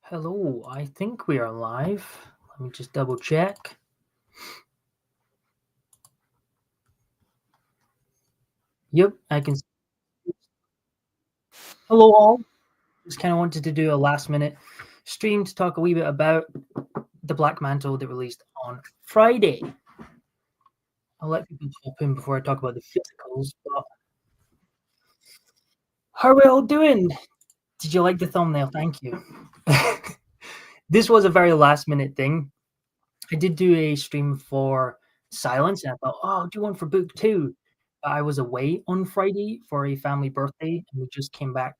Hello, I think we are live. Let me just double check. Yep, I can. Hello, all. Just kind of wanted to do a last minute stream to talk a wee bit about the Black Mantle that released on Friday. I'll let people pop in before I talk about the physicals. But how are we all doing? Did you like the thumbnail? Thank you. This was a very last minute thing. I did do a stream for Silence, and I thought, oh, I'll do one for book two. But I was away on Friday for a family birthday, and we just came back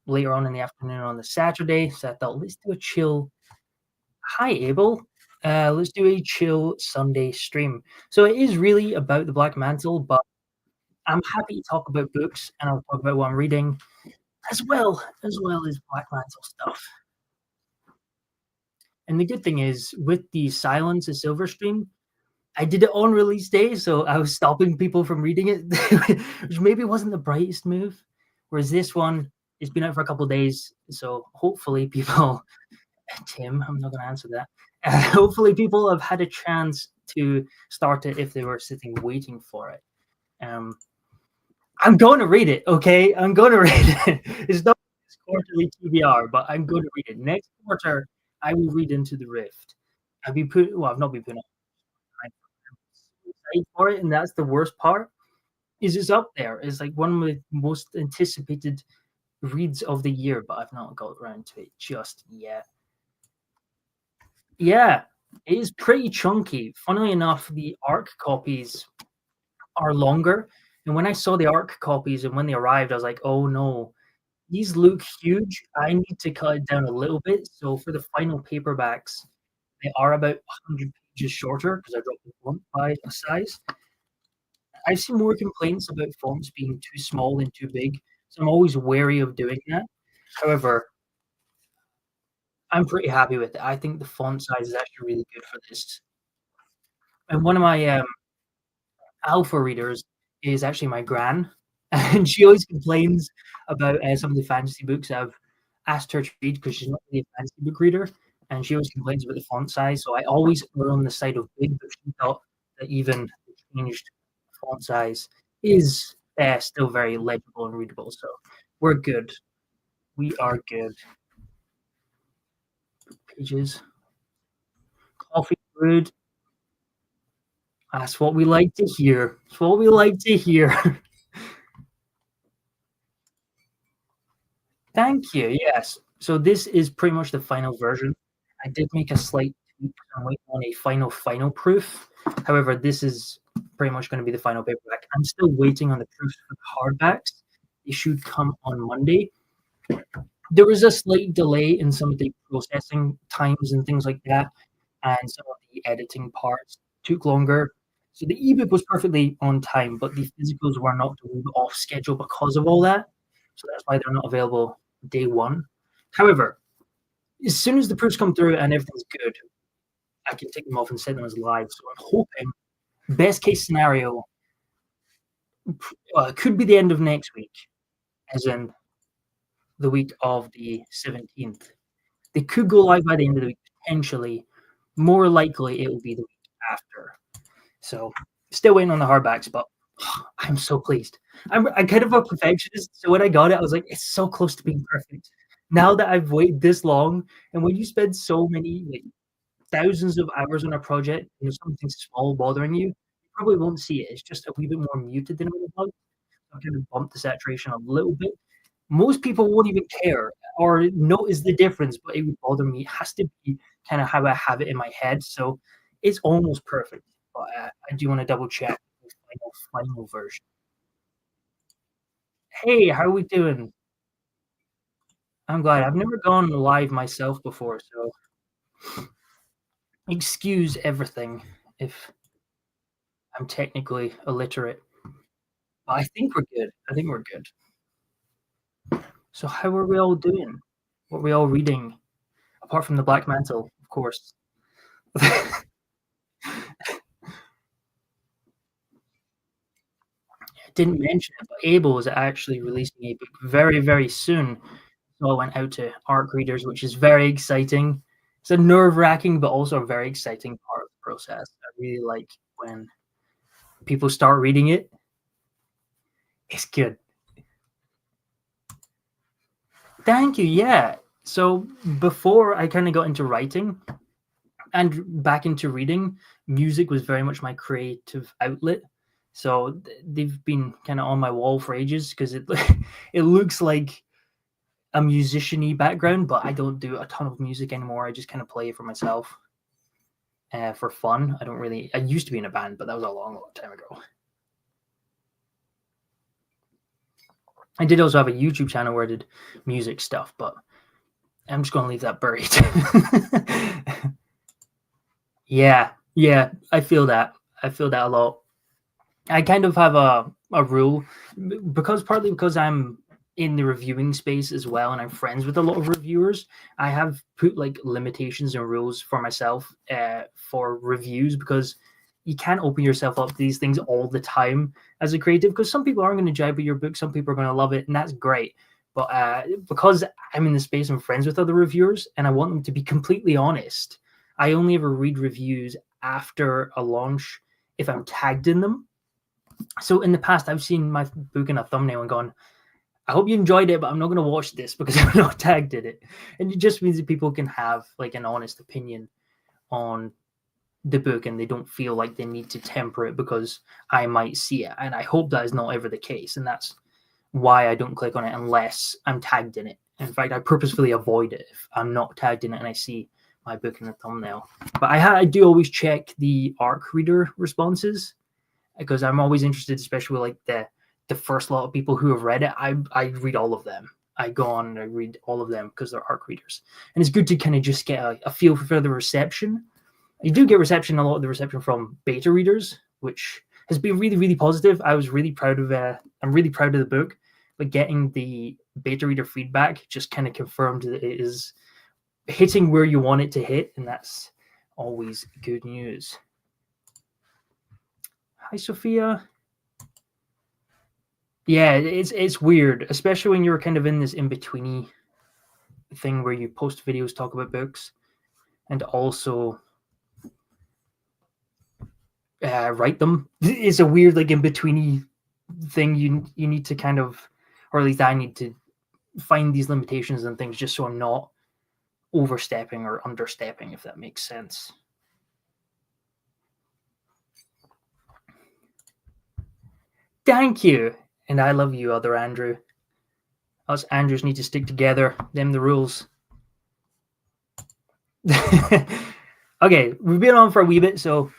later on in the afternoon on the Saturday. So I thought, let's do a chill. Hi, Abel. Let's do a chill Sunday stream. So it is really about the Black Mantle, but I'm happy to talk about books, and I'll talk about what I'm reading as well as Black Mantle stuff. And the good thing is, with the Silence of Silver stream, I did it on release day, so I was stopping people from reading it, which maybe wasn't the brightest move. Whereas this one, it's been out for a couple of days, so hopefully people, Tim, I'm not going to answer that. Hopefully people have had a chance to start it if they were sitting waiting for it. I'm going to read it, okay? I'm going to read it. It's not this quarterly TBR, but I'm going to read it. Next quarter, I will read Into the Rift. I've not been putting excited for it, and that's the worst part. Is it's up there. It's like one of the most anticipated reads of the year, but I've not got around to it just yet. Yeah, it is pretty chunky. Funnily enough, the ARC copies are longer. And when I saw the ARC copies and when they arrived, I was like, oh no, these look huge. I need to cut it down a little bit. So for the final paperbacks, they are about 100 pages shorter because I dropped the font by a size. I've seen more complaints about fonts being too small and too big, so I'm always wary of doing that. However, I'm pretty happy with it. I think the font size is actually really good for this. And one of my alpha readers is actually my gran, and she always complains about some of the fantasy books I've asked her to read because she's not really a fantasy book reader, and she always complains about the font size. So I always err on the side of big, but she thought that even the changed font size is still very legible and readable. So we're good. We are good. Pages, coffee, good. That's what we like to hear. That's what we like to hear. Thank you. Yes. So this is pretty much the final version. I did make a slight tweak. I'm waiting on a final proof. However, this is pretty much going to be the final paperback. I'm still waiting on the proofs for the hardbacks. They should come on Monday. There was a slight delay in some of the processing times and things like that, and some of the editing parts took longer. So the ebook was perfectly on time, but the physicals were not off schedule because of all that. So that's why they're not available day one. However, as soon as the proofs come through and everything's good, I can take them off and set them as live. So I'm hoping, best case scenario, it could be the end of next week, as in the week of the 17th. They could go live by the end of the week, potentially. More likely, it will be the week after. So still waiting on the hardbacks, but I'm so pleased. I'm kind of a perfectionist, so when I got it, I was like, it's so close to being perfect. Now that I've waited this long, and when you spend so many like thousands of hours on a project and there's something small bothering you, you probably won't see it. It's just a wee bit more muted than it would have. So I kind of bumped the saturation a little bit. Most people won't even care or notice the difference, but it would bother me. It has to be kind of how I have it in my head. So it's almost perfect. But I do want to double check the final version. Hey, how are we doing? I'm glad. I've never gone live myself before, so excuse everything if I'm technically illiterate. But I think we're good. I think we're good. So how are we all doing? What are we all reading? Apart from the Black Mantle, of course. Didn't mention it, but Abel is actually releasing a book very, very soon. So I went out to ARC readers, which is very exciting. It's a nerve-wracking, but also a very exciting part of the process. I really like when people start reading it. It's good. Thank you. Yeah. So before I kind of got into writing and back into reading, music was very much my creative outlet. So they've been kind of on my wall for ages because it it looks like a musician-y background, but I don't do a ton of music anymore. I just kind of play for myself for fun. I don't really. I used to be in a band, but that was a long, long time ago. I did also have a YouTube channel where I did music stuff, but I'm just going to leave that buried. Yeah, I feel that. I feel that a lot. I kind of have a rule partly because I'm in the reviewing space as well, and I'm friends with a lot of reviewers. I have put like limitations and rules for myself for reviews because you can't open yourself up to these things all the time as a creative because some people aren't going to jive with your book, some people are going to love it, and that's great. But because I'm in the space and friends with other reviewers, and I want them to be completely honest, I only ever read reviews after a launch if I'm tagged in them. So in the past, I've seen my book in a thumbnail and gone, I hope you enjoyed it, but I'm not going to watch this because I'm not tagged in it. And it just means that people can have like an honest opinion on the book and they don't feel like they need to temper it because I might see it. And I hope that is not ever the case. And that's why I don't click on it unless I'm tagged in it. In fact, I purposefully avoid it if I'm not tagged in it and I see my book in the thumbnail. But I do always check the ARC reader responses because I'm always interested, especially with like the first lot of people who have read it. I read all of them. I go on and I read all of them because they're ARC readers. And it's good to kind of just get a feel for the reception. You do get reception, a lot of the reception from beta readers, which has been really, really positive. I was really proud of I'm really proud of the book, but getting the beta reader feedback just kind of confirmed that it is hitting where you want it to hit, and that's always good news. Hi, Sophia. Yeah, it's weird, especially when you're kind of in this in-betweeny thing where you post videos, talk about books, and also write them. It's a weird like in-betweeny thing. You need to kind of, or at least I need to find these limitations and things just so I'm not overstepping or understepping, if that makes sense. Thank you. And I love you, other Andrew. Us Andrews need to stick together. Them the rules. Okay, we've been on for a wee bit, so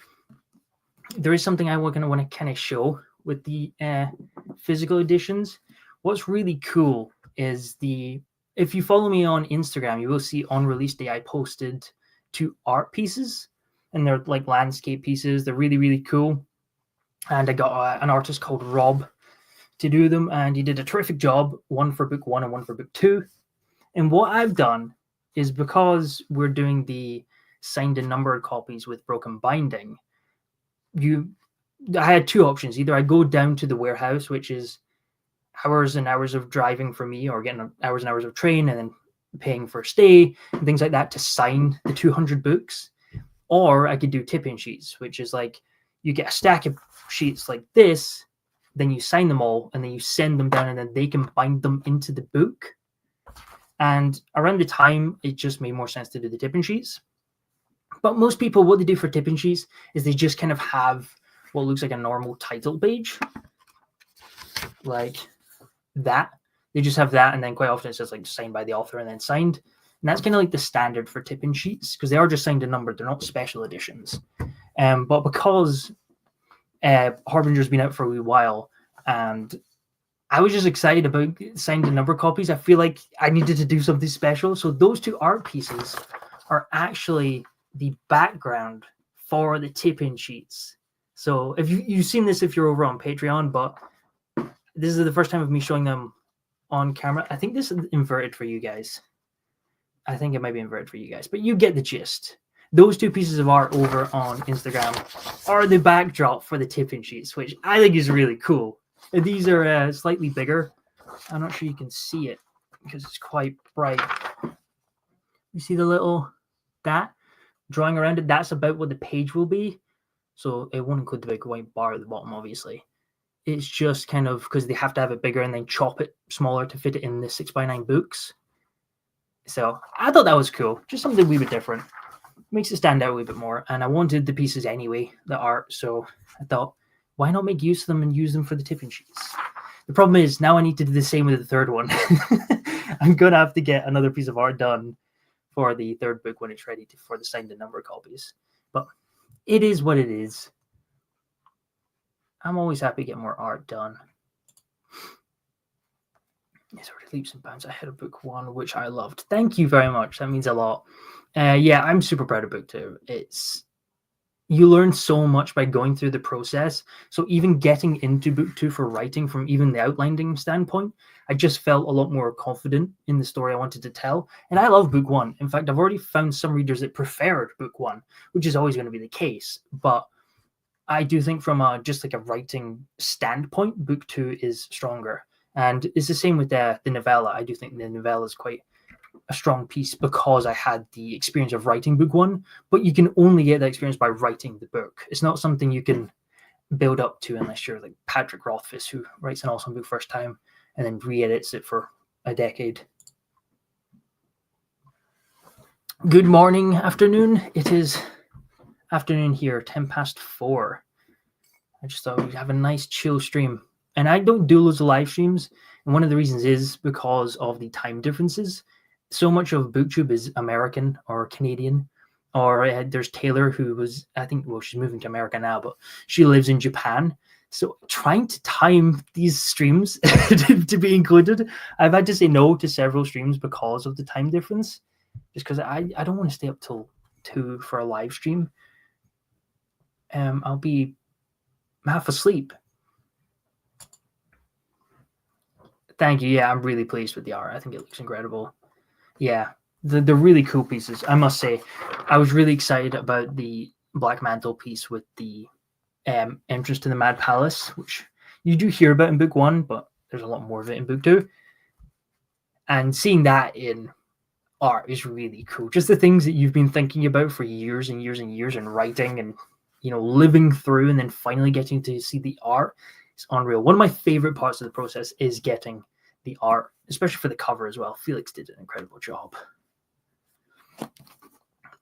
there is something I want to kind of show with the physical editions. What's really cool is if you follow me on Instagram, you will see on release day I posted 2 art pieces, and they're like landscape pieces. They're really, really cool. And I got an artist called Rob to do them, and he did a terrific job, one for book 1 and one for book 2. And what I've done is, because we're doing the signed and numbered copies with broken binding, I had 2 options. Either I go down to the warehouse, which is hours and hours of driving for me, or getting hours and hours of train and then paying for stay and things like that to sign the 200 books. Or I could do tip-in sheets, which is like you get a stack of sheets like this, then you sign them all, and then you send them down, and then they can bind them into the book. And around the time, it just made more sense to do the tip-in sheets. But most people, what they do for tip-in sheets is they just kind of have what looks like a normal title page, like that. They just have that, and then quite often it says like signed by the author and then signed. And that's kind of like the standard for tip-in sheets because they are just signed and numbered. They're not special editions. But because Harbinger's been out for a wee while, and I was just excited about signed and numbered copies. I feel like I needed to do something special. So those 2 art pieces are actually the background for the tip-in sheets. So if you've seen this if you're over on Patreon, but this is the first time of me showing them on camera. I think this is inverted for you guys. I think it might be inverted for you guys, but you get the gist. Those 2 pieces of art over on Instagram are the backdrop for the tip-in sheets, which I think is really cool. These are slightly bigger. I'm not sure you can see it because it's quite bright. You see the little that drawing around it? That's about what the page will be. So it won't include the big white bar at the bottom, obviously. It's just kind of because they have to have it bigger and then chop it smaller to fit it in the 6x9 books. So I thought that was cool. Just something a wee bit different. Makes it stand out a wee bit more. And I wanted the pieces anyway, the art. So I thought, why not make use of them and use them for the tipping sheets? The problem is now I need to do the same with the third one. I'm going to have to get another piece of art done for the third book when it's ready for the signed and number copies. But it is what it is. I'm always happy to get more art done. It's already leaps and bounds ahead of book one, which I loved. Thank you very much. That means a lot. Yeah, I'm super proud of book two. You learn so much by going through the process. So even getting into book two for writing from even the outlining standpoint, I just felt a lot more confident in the story I wanted to tell. And I love book one. In fact, I've already found some readers that preferred book one, which is always going to be the case. But I do think from just like a writing standpoint, book two is stronger. And it's the same with the novella. I do think the novella is quite a strong piece because I had the experience of writing book one, but you can only get that experience by writing the book. It's not something you can build up to unless you're like Patrick Rothfuss, who writes an awesome book first time and then re-edits it for a decade. Good morning, afternoon. It is afternoon here, 4:10. I just thought we'd have a nice chill stream. And I don't do loads of live streams. And one of the reasons is because of the time differences. So much of BookTube is American or Canadian. Or there's Taylor, who was, I think, well, she's moving to America now, but she lives in Japan. So trying to time these streams to be included, I've had to say no to several streams because of the time difference. Just because I don't want to stay up till 2 for a live stream. I'll be half asleep. Thank you. Yeah, I'm really pleased with the art. I think it looks incredible. Yeah, the really cool pieces. I must say, I was really excited about the Black Mantle piece with the entrance to the Mad Palace, which you do hear about in book one, but there's a lot more of it in book two. And seeing that in art is really cool. Just the things that you've been thinking about for years and years and years and writing and, living through and then finally getting to see the art. It's unreal. One of my favorite parts of the process is getting the art, especially for the cover as well. Felix did an incredible job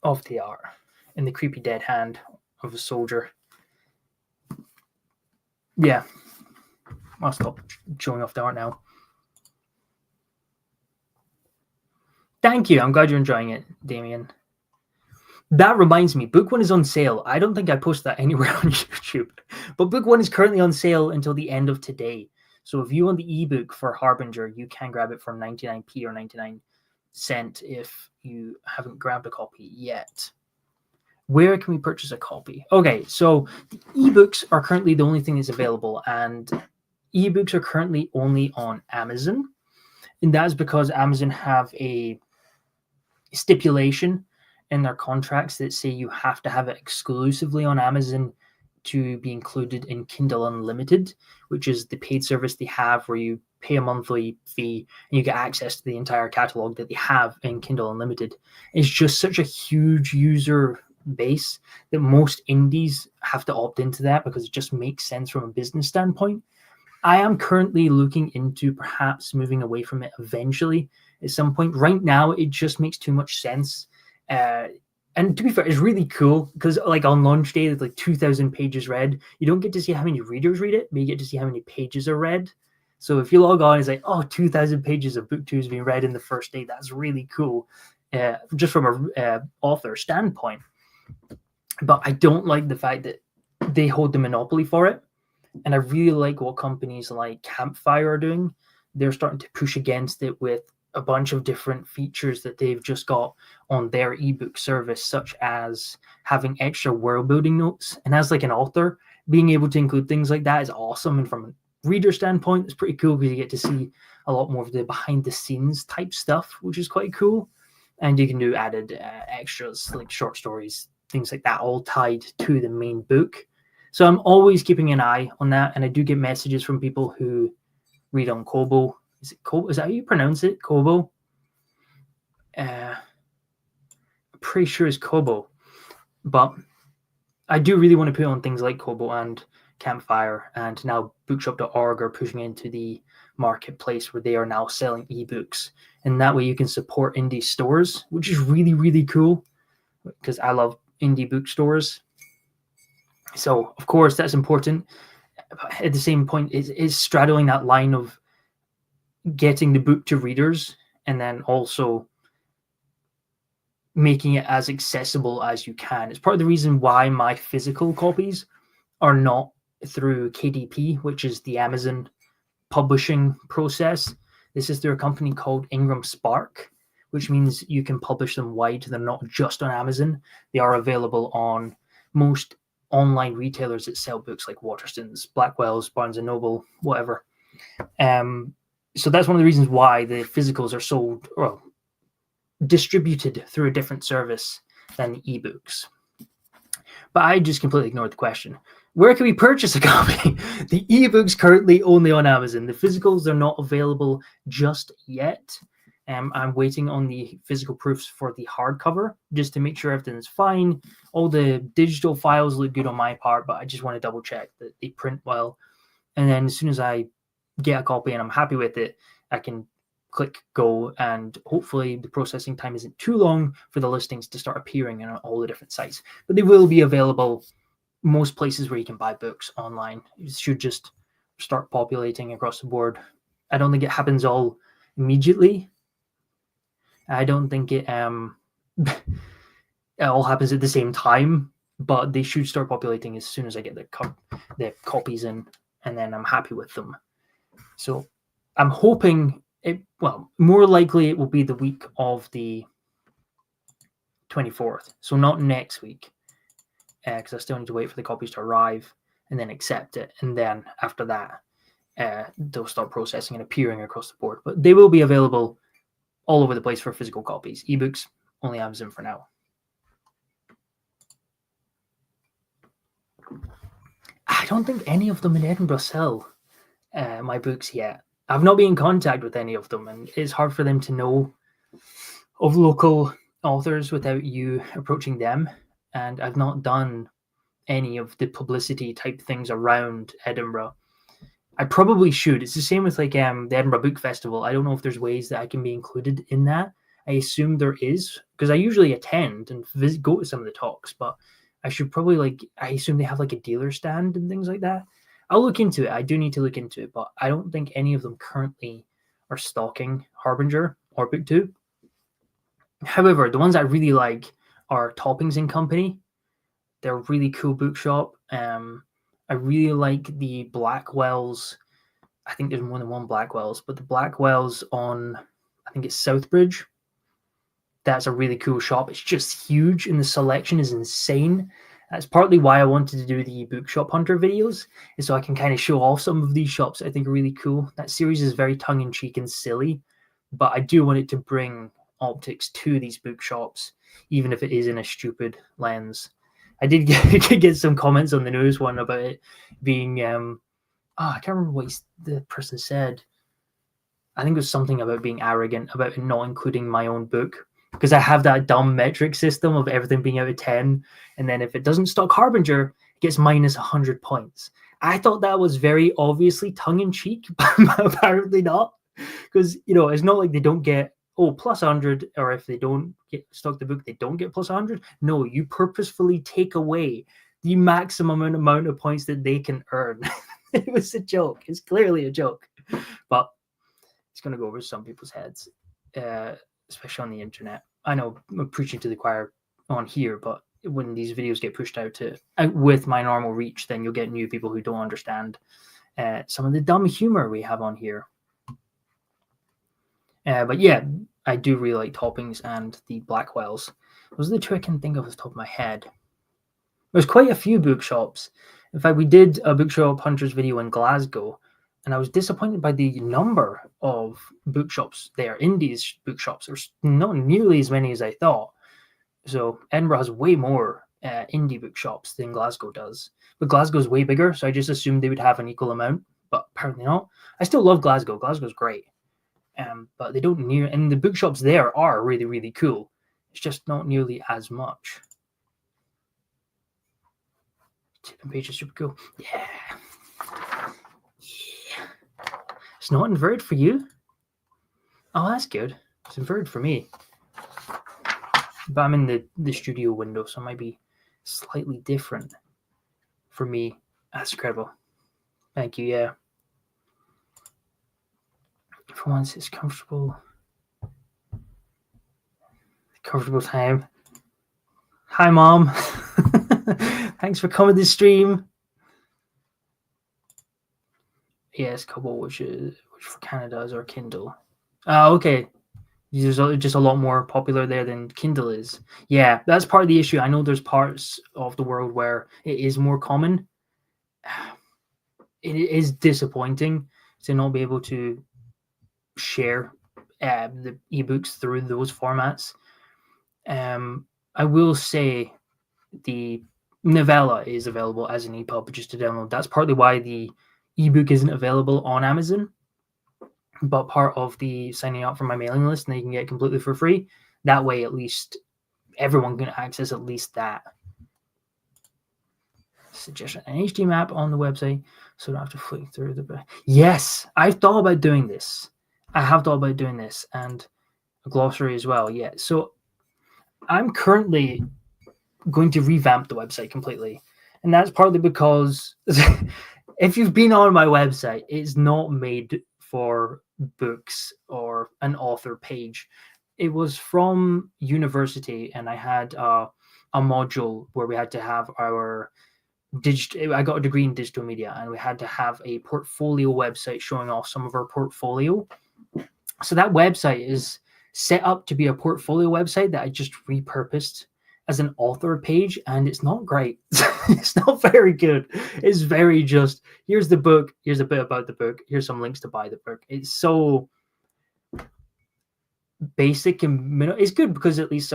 of the art and the creepy dead hand of a soldier. Yeah, I'll stop showing off the art now. Thank you. I'm glad you're enjoying it, Damien. That reminds me, book one is on sale. I don't think I post that anywhere on YouTube, but book one is currently on sale until the end of today. So if you want the ebook for Harbinger, you can grab it for 99p or 99 cent if you haven't grabbed a copy yet. Where can we purchase a copy? Okay, so the ebooks are currently the only thing that's available, and ebooks are currently only on Amazon. And that is because Amazon have a stipulation in their contracts that say you have to have it exclusively on Amazon to be included in Kindle Unlimited, which is the paid service they have where you pay a monthly fee and you get access to the entire catalog that they have in Kindle Unlimited. It's just such a huge user base that most indies have to opt into that because it just makes sense from a business standpoint. I am currently looking into perhaps moving away from it eventually at some point. Right now, it just makes too much sense. And to be fair, it's really cool because like on launch day, there's like 2,000 pages read. You don't get to see how many readers read it, but you get to see how many pages are read. So if you log on, it's like, 2,000 pages of book two has been read in the first day. That's really cool, just from a author standpoint. But I don't like the fact that they hold the monopoly for it. And I really like what companies like Campfire are doing. They're starting to push against it with a bunch of different features that they've just got on their ebook service, such as having extra world building notes. And as like an author, being able to include things like that is awesome. And from a reader standpoint, it's pretty cool because you get to see a lot more of the behind the scenes type stuff, which is quite cool. And you can do added extras like short stories, things like that, all tied to the main book. So I'm always keeping an eye on that. And I do get messages from people who read on Kobo Is it Kobo? Is that how you pronounce it? Kobo? I'm pretty sure it's Kobo. But I do really want to put on things like Kobo and Campfire, and now bookshop.org are pushing into the marketplace where they are now selling ebooks. And that way you can support indie stores, which is really, really cool because I love indie bookstores. So, of course, that's important. But at the same point, is straddling that line of getting the book to readers and then also making it as accessible as you can. It's part of the reason why my physical copies are not through KDP, which is the Amazon publishing process. This is through a company called Ingram Spark, which means you can publish them wide. They're not just on Amazon. They are available on most online retailers that sell books like Waterstones, Blackwell's, Barnes & Noble, whatever. So that's one of the reasons why the physicals are sold, well, distributed through a different service than the ebooks. But I just completely ignored the question. Where can we purchase a copy? The ebook's currently only on Amazon. The physicals are not available just yet. I'm waiting on the physical proofs for the hardcover just to make sure everything's fine. All the digital files look good on my part, but I just want to double check that they print well. And then as soon as I get a copy and I'm happy with it, I can click go, and hopefully the processing time isn't too long for the listings to start appearing on all the different sites. But they will be available most places where you can buy books online. It should just start populating across the board. I don't think it happens all immediately. I don't think it it all happens at the same time, but they should start populating as soon as I get the copies in, and then I'm happy with them. So I'm hoping more likely it will be the week of the 24th. So not next week, because I still need to wait for the copies to arrive and then accept it. And then after that, they'll start processing and appearing across the board. But they will be available all over the place for physical copies. Ebooks, only Amazon for now. I don't think any of them in Edinburgh sell my books yet. I've not been in contact with any of them, and it's hard for them to know of local authors without you approaching them. And I've not done any of the publicity type things around Edinburgh. I probably should. It's the same with like the Edinburgh Book Festival. I don't know if there's ways that I can be included in that. I assume there is, because I usually attend and go to some of the talks, but I should probably I assume they have like a dealer stand and things like that. I'll look into it. I do need to look into it, but I don't think any of them currently are stocking Harbinger or Book 2. However, the ones I really like are Toppings and Company. They're a really cool bookshop. I really like the Blackwells. I think there's more than one Blackwells, but the Blackwells on, I think it's Southbridge. That's a really cool shop. It's just huge and the selection is insane. That's partly why I wanted to do the Bookshop Hunter videos, is so I can kind of show off some of these shops I think are really cool. That series is very tongue-in-cheek and silly, but I do want it to bring optics to these bookshops, even if it is in a stupid lens. I did get some comments on the news one about it being, I can't remember what the person said. I think it was something about being arrogant, about not including my own book, because I have that dumb metric system of everything being out of 10. And then if it doesn't stock Harbinger, it gets minus 100 points. I thought that was very obviously tongue-in-cheek, but apparently not. Because, it's not like they don't get, plus 100, or if they don't get stock the book, they don't get plus 100. No, you purposefully take away the maximum amount of points that they can earn. It was a joke. It's clearly a joke. But it's going to go over some people's heads, especially on the internet. I know I'm preaching to the choir on here, but when these videos get pushed out with my normal reach, then you'll get new people who don't understand some of the dumb humor we have on here. But yeah, I do really like Toppings and the Blackwells. Those are the two I can think of off the top of my head. There's quite a few bookshops. In fact, we did a Bookshop Hunters video in Glasgow, and I was disappointed by the number of bookshops there. Indies bookshops. There's not nearly as many as I thought. So Edinburgh has way more indie bookshops than Glasgow does. But Glasgow's way bigger, so I just assumed they would have an equal amount, but apparently not. I still love Glasgow. Glasgow's great. but they don't and the bookshops there are really, really cool. It's just not nearly as much. Tipping page is super cool. Yeah. It's not inverted for you? Oh, that's good. It's inverted for me. But I'm in the studio window, so it might be slightly different for me. That's incredible. Thank you, yeah. For once, it's comfortable. Comfortable time. Hi, Mom. Thanks for coming to the stream. Yes, Kobo, which for Canada is our Kindle. Oh, okay. There's just a lot more popular there than Kindle is. Yeah, that's part of the issue. I know there's parts of the world where it is more common. It is disappointing to not be able to share the ebooks through those formats. I will say the novella is available as an EPUB just to download. That's partly why the ebook isn't available on Amazon, but part of the signing up for my mailing list, and they can get it completely for free. That way, at least everyone can access at least that. Suggestion: an HD map on the website, so I don't have to flick through the. Yes, I've thought about doing this. I have thought about doing this, and a glossary as well. Yeah, so I'm currently going to revamp the website completely, and that's partly because if you've been on my website, it's not made for books or an author page. It was from university, and I had a module where we had to have our digital. I got a degree in digital media, and we had to have a portfolio website showing off some of our portfolio. So that website is set up to be a portfolio website that I just repurposed as an author page, and it's not great. It's not very good. It's very just, here's the book, here's a bit about the book, here's some links to buy the book. It's so basic and it's good because at least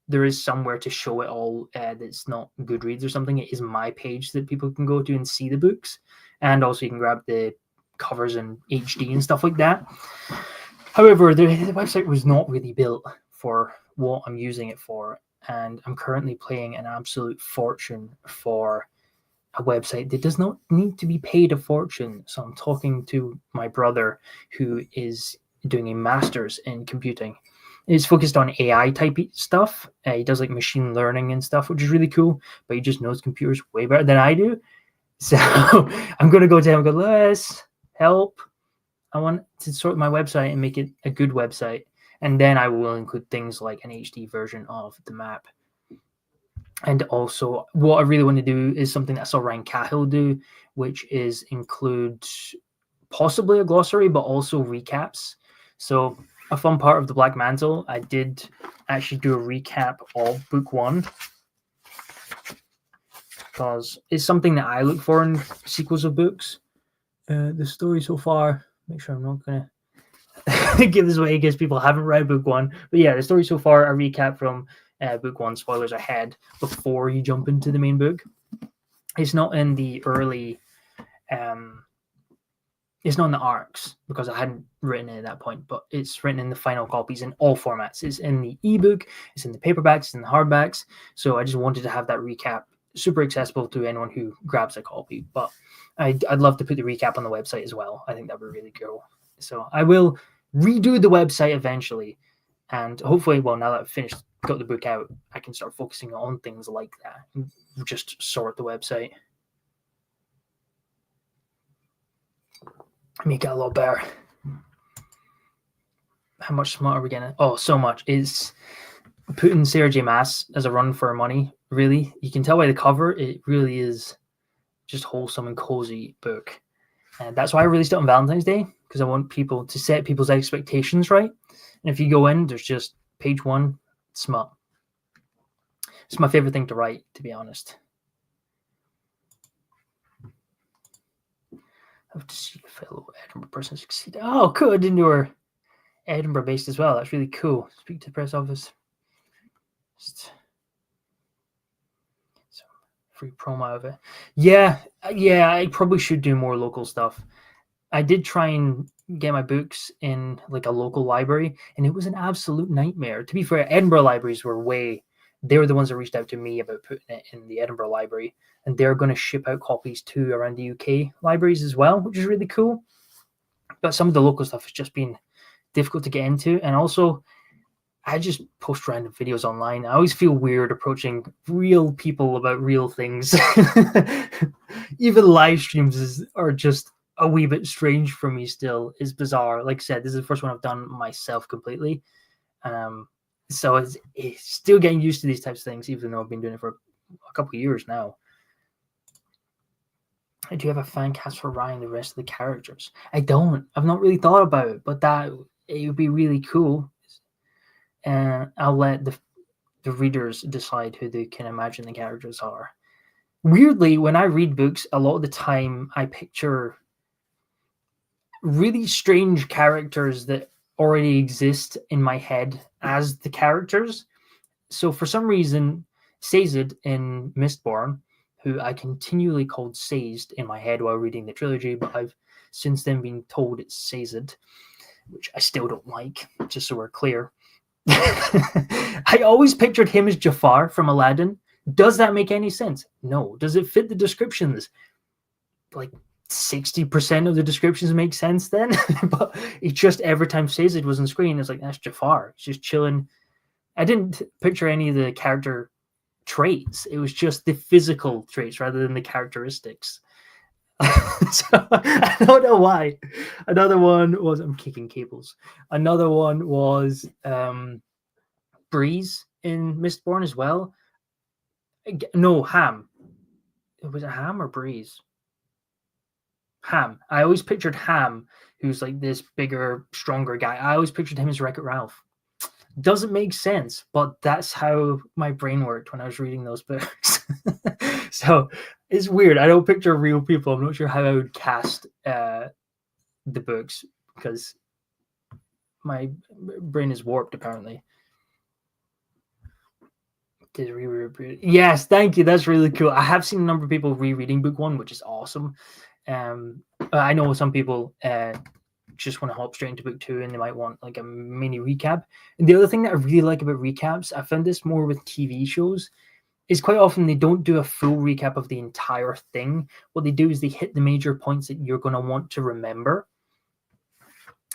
there is somewhere to show it all. That's not Goodreads or something. It is my page that people can go to and see the books, and also you can grab the covers in HD and stuff like that. However, the website was not really built for what I'm using it for, and I'm currently paying an absolute fortune for a website that does not need to be paid a fortune. So I'm talking to my brother, who is doing a master's in computing. He's focused on AI type stuff. He does like machine learning and stuff, which is really cool, but he just knows computers way better than I do. So I'm going to go to him and go, Les, help. I want to sort my website and make it a good website. And then I will include things like an HD version of the map. And also, what I really want to do is something that I saw Ryan Cahill do, which is include possibly a glossary, but also recaps. So a fun part of the Black Mantle, I did actually do a recap of book one, because it's something that I look for in sequels of books. The story so far, make sure I'm not going to give this away in case people haven't read book one. But yeah, the story so far, a recap from book one, spoilers ahead, before you jump into the main book. It's not in the early, it's not in the arcs because I hadn't written it at that point, but it's written in the final copies in all formats. It's in the ebook, it's in the paperbacks, it's in the hardbacks. So I just wanted to have that recap super accessible to anyone who grabs a copy. But I'd love to put the recap on the website as well. I think that would be really cool. So I will redo the website eventually, and hopefully, well, now that I've finished, got the book out, I can start focusing on things like that and just sort the website, make it a lot better. How much smarter are we getting? Oh, so much. Is putting Sarah J. Maas as a run for her money. Really, you can tell by the cover, it really is just wholesome and cozy book. And that's why I released it on Valentine's Day, because I want people to set people's expectations right. And if you go in, there's just page one, smut. It's my favorite thing to write, to be honest. I have to see a fellow Edinburgh person succeed. Oh, cool. I didn't know we're Edinburgh based as well. That's really cool. Speak to the press office. Just some free promo of it. Yeah, I probably should do more local stuff. I did try and get my books in like a local library, and it was an absolute nightmare. To be fair, Edinburgh libraries they were the ones that reached out to me about putting it in the Edinburgh library, and they're going to ship out copies to around the UK libraries as well, which is really cool. But some of the local stuff has just been difficult to get into, and also I just post random videos online. I always feel weird approaching real people about real things. Even live streams are just a wee bit strange for me still. It's bizarre. Like I said, this is the first one I've done myself completely. So it's still getting used to these types of things, even though I've been doing it for a couple of years now. Do you have a fan cast for Ryan and the rest of the characters? I don't. I've not really thought about it, but it would be really cool. I'll let the readers decide who they can imagine the characters are. Weirdly, when I read books, a lot of the time I picture really strange characters that already exist in my head as the characters. So for some reason, Sazed in Mistborn, who I continually called Sazed in my head while reading the trilogy, but I've since then been told it's Sazed, which I still don't like, just so we're clear. I always pictured him as Jafar from Aladdin. Does that make any sense? No. Does it fit the descriptions? Like 60% of the descriptions make sense then. But it just every time Sazed was on screen, it's like, that's Jafar. He's just chilling. I didn't picture any of the character traits. It was just the physical traits rather than the characteristics. So I don't know why. Another one was I'm kicking cables. Another one was Breeze in Mistborn as well. No, Ham. Was it Ham or Breeze? Ham. I always pictured Ham, who's like this bigger, stronger guy. I always pictured him as Wreck-It Ralph. Doesn't make sense, but that's how my brain worked when I was reading those books. So it's weird. I don't picture real people. I'm not sure how I would cast the books because my brain is warped apparently. Yes, thank you. That's really cool. I have seen a number of people rereading book one, which is awesome. I know some people just want to hop straight into book two and they might want like a mini recap. And the other thing that I really like about recaps, I found this more with TV shows, is quite often they don't do a full recap of the entire thing. What they do is they hit the major points that you're going to want to remember,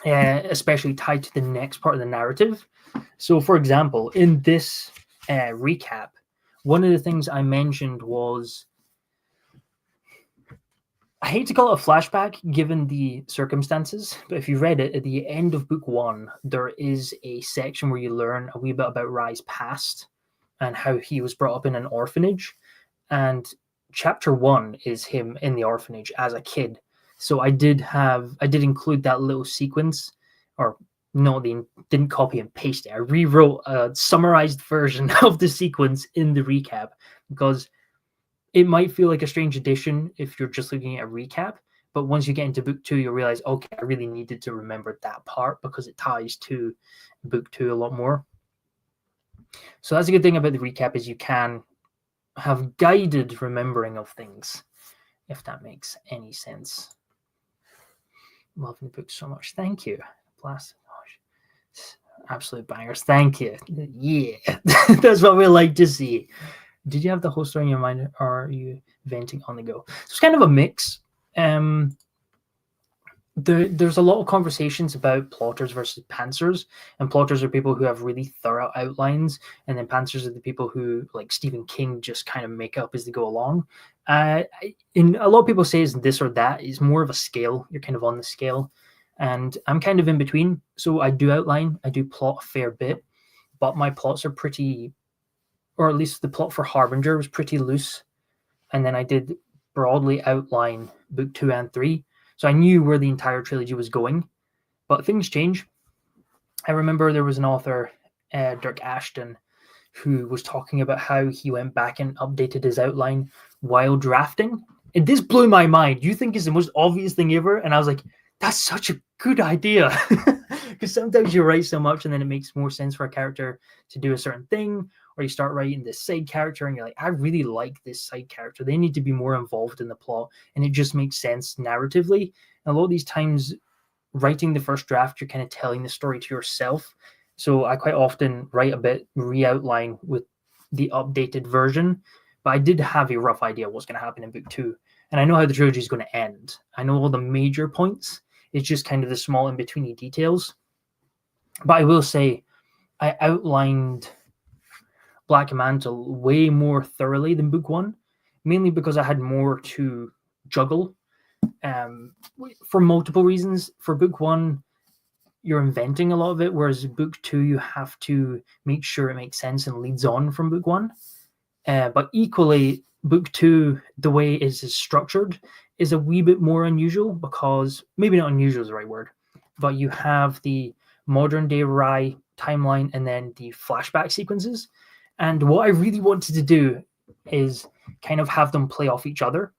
especially tied to the next part of the narrative. So, for example, in this recap, one of the things I mentioned was, I hate to call it a flashback given the circumstances, but if you read it, at the end of book one, there is a section where you learn a wee bit about Rye's past and how he was brought up in an orphanage. And chapter one is him in the orphanage as a kid. So I did include that little sequence, or no, they didn't copy and paste it. I rewrote a summarized version of the sequence in the recap because it might feel like a strange addition if you're just looking at a recap, but once you get into book two, you'll realize, okay, I really needed to remember that part because it ties to book two a lot more. So that's a good thing about the recap, is you can have guided remembering of things, if that makes any sense. Loving the book so much. Thank you. Blast. Absolute bangers. Thank you. Yeah, that's what we like to see. Did you have the whole story in your mind, or are you venting on the go? So it's kind of a mix. There's a lot of conversations about plotters versus pantsers, and plotters are people who have really thorough outlines, and then pantsers are the people who, like Stephen King, just kind of make up as they go along. In a lot of people say it's this or that. It's more of a scale. You're kind of on the scale, and I'm kind of in between. So I do outline, I do plot a fair bit, but my plots are pretty, or at least the plot for Harbinger was pretty loose. And then I did broadly outline book 2 and 3. So I knew where the entire trilogy was going, but things change. I remember there was an author, Dirk Ashton, who was talking about how he went back and updated his outline while drafting. And this blew my mind. You think it's the most obvious thing ever? And I was like, that's such a good idea. Because sometimes you write so much and then it makes more sense for a character to do a certain thing, or you start writing this side character and you're like, I really like this side character. They need to be more involved in the plot, and it just makes sense narratively. And a lot of these times writing the first draft, you're kind of telling the story to yourself. So I quite often write a bit, re-outline with the updated version. But I did have a rough idea what's going to happen in book 2. And I know how the trilogy is going to end. I know all the major points. It's just kind of the small in-betweeny details. But I will say, I outlined Black Mantle way more thoroughly than book 1, mainly because I had more to juggle for multiple reasons. For book 1, you're inventing a lot of it, whereas book 2, you have to make sure it makes sense and leads on from book 1. But equally, book 2, the way it is structured is a wee bit more unusual, because maybe not unusual is the right word, but you have the modern day Rye timeline and then the flashback sequences. And what I really wanted to do is kind of have them play off each other.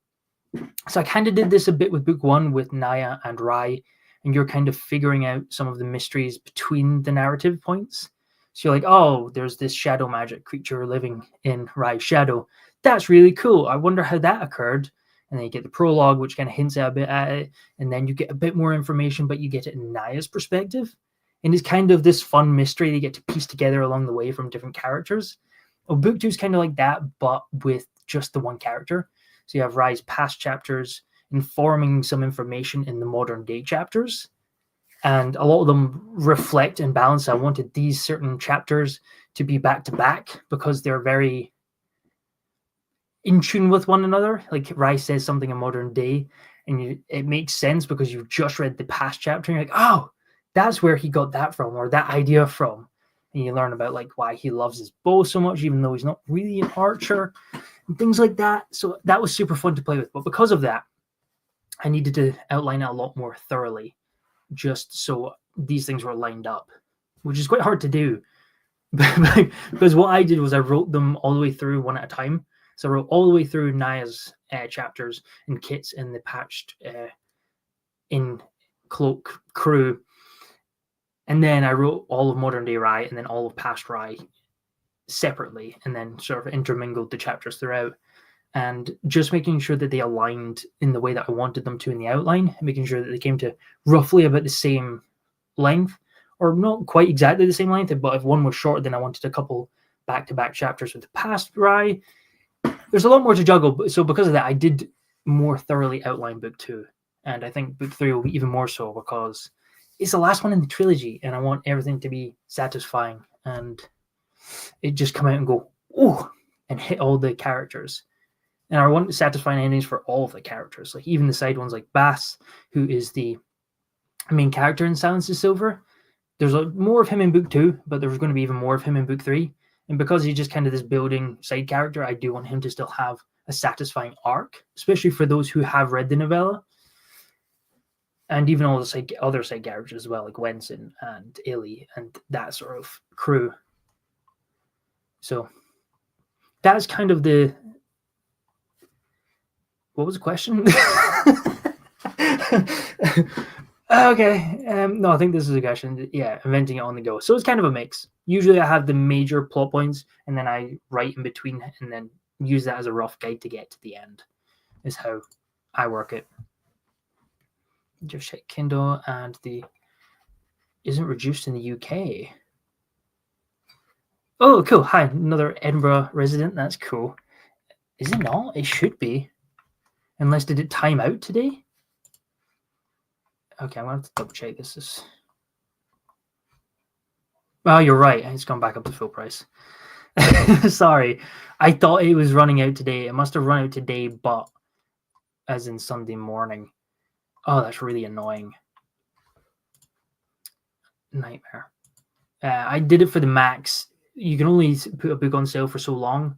So I kind of did this a bit with book 1 with Naya and Rye, and you're kind of figuring out some of the mysteries between the narrative points. So you're like, oh, there's this shadow magic creature living in Rye's shadow. That's really cool. I wonder how that occurred. And then you get the prologue, which kind of hints a bit at it. And then you get a bit more information, but you get it in Naya's perspective. And it's kind of this fun mystery you get to piece together along the way from different characters. Well, book 2 is kind of like that, but with just the one character. So you have Rye's past chapters informing some information in the modern day chapters. And a lot of them reflect and balance. I wanted these certain chapters to be back to back because they're very in tune with one another. Like Rye says something in modern day, and it makes sense because you've just read the past chapter, and you're like, oh, that's where he got that from, or that idea from. And you learn about like why he loves his bow so much, even though he's not really an archer, and things like that. So that was super fun to play with. But because of that, I needed to outline it a lot more thoroughly, just so these things were lined up, which is quite hard to do. Because what I did was I wrote them all the way through one at a time. So I wrote all the way through Naya's chapters and Kit's in the patched in cloak crew. And then I wrote all of modern day Rye and then all of past Rye separately, and then sort of intermingled the chapters throughout. And just making sure that they aligned in the way that I wanted them to in the outline, making sure that they came to roughly about the same length, or not quite exactly the same length, but if one was short, then I wanted a couple back-to-back chapters with the past Rye. There's a lot more to juggle, so because of that, I did more thoroughly outline book 2, and I think book 3 will be even more so because it's the last one in the trilogy, and I want everything to be satisfying, and it just come out and go, oh, and hit all the characters. And I want satisfying endings for all of the characters, like even the side ones, like Bass, who is the main character in Silence is Silver. There's more of him in book 2, but there's going to be even more of him in book 3. And because he's just kind of this building side character, I do want him to still have a satisfying arc, especially for those who have read the novella. And even all the other side characters as well, like Wenson and Illy and that sort of crew. So that's kind of the... What was the question? Okay. No, I think this is a question. Yeah, inventing it on the go. So it's kind of a mix. Usually I have the major plot points and then I write in between and then use that as a rough guide to get to the end, is how I work it. Just check Kindle, and the isn't reduced in the UK. Oh, cool. Hi, another Edinburgh resident. That's cool. Is it not? It should be. Unless, did it time out today? Okay, I'm going to have to double check this. Oh, you're right. It's gone back up to full price. Sorry. I thought it was running out today. It must have run out today, but as in Sunday morning. Oh, that's really annoying. Nightmare. I did it for the max. You can only put a book on sale for so long.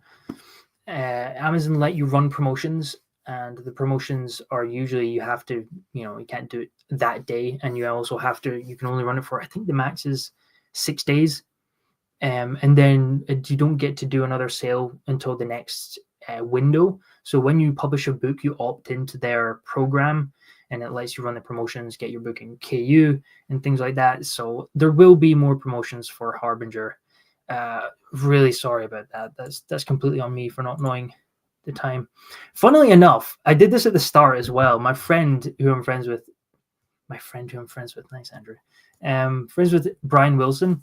Amazon let you run promotions, and the promotions are usually you have to, you can't do it that day, and you also have to, you can only run it for, I think the max is 6 days. And then you don't get to do another sale until the next window. So when you publish a book, you opt into their program, and it lets you run the promotions, get your book in KU and things like that. So there will be more promotions for Harbinger. Really sorry about that. That's completely on me for not knowing the time. Funnily enough, I did this at the start as well. My friend, who I'm friends with, my friend who I'm friends with. Nice, Andrew. Friends with Brian Wilson.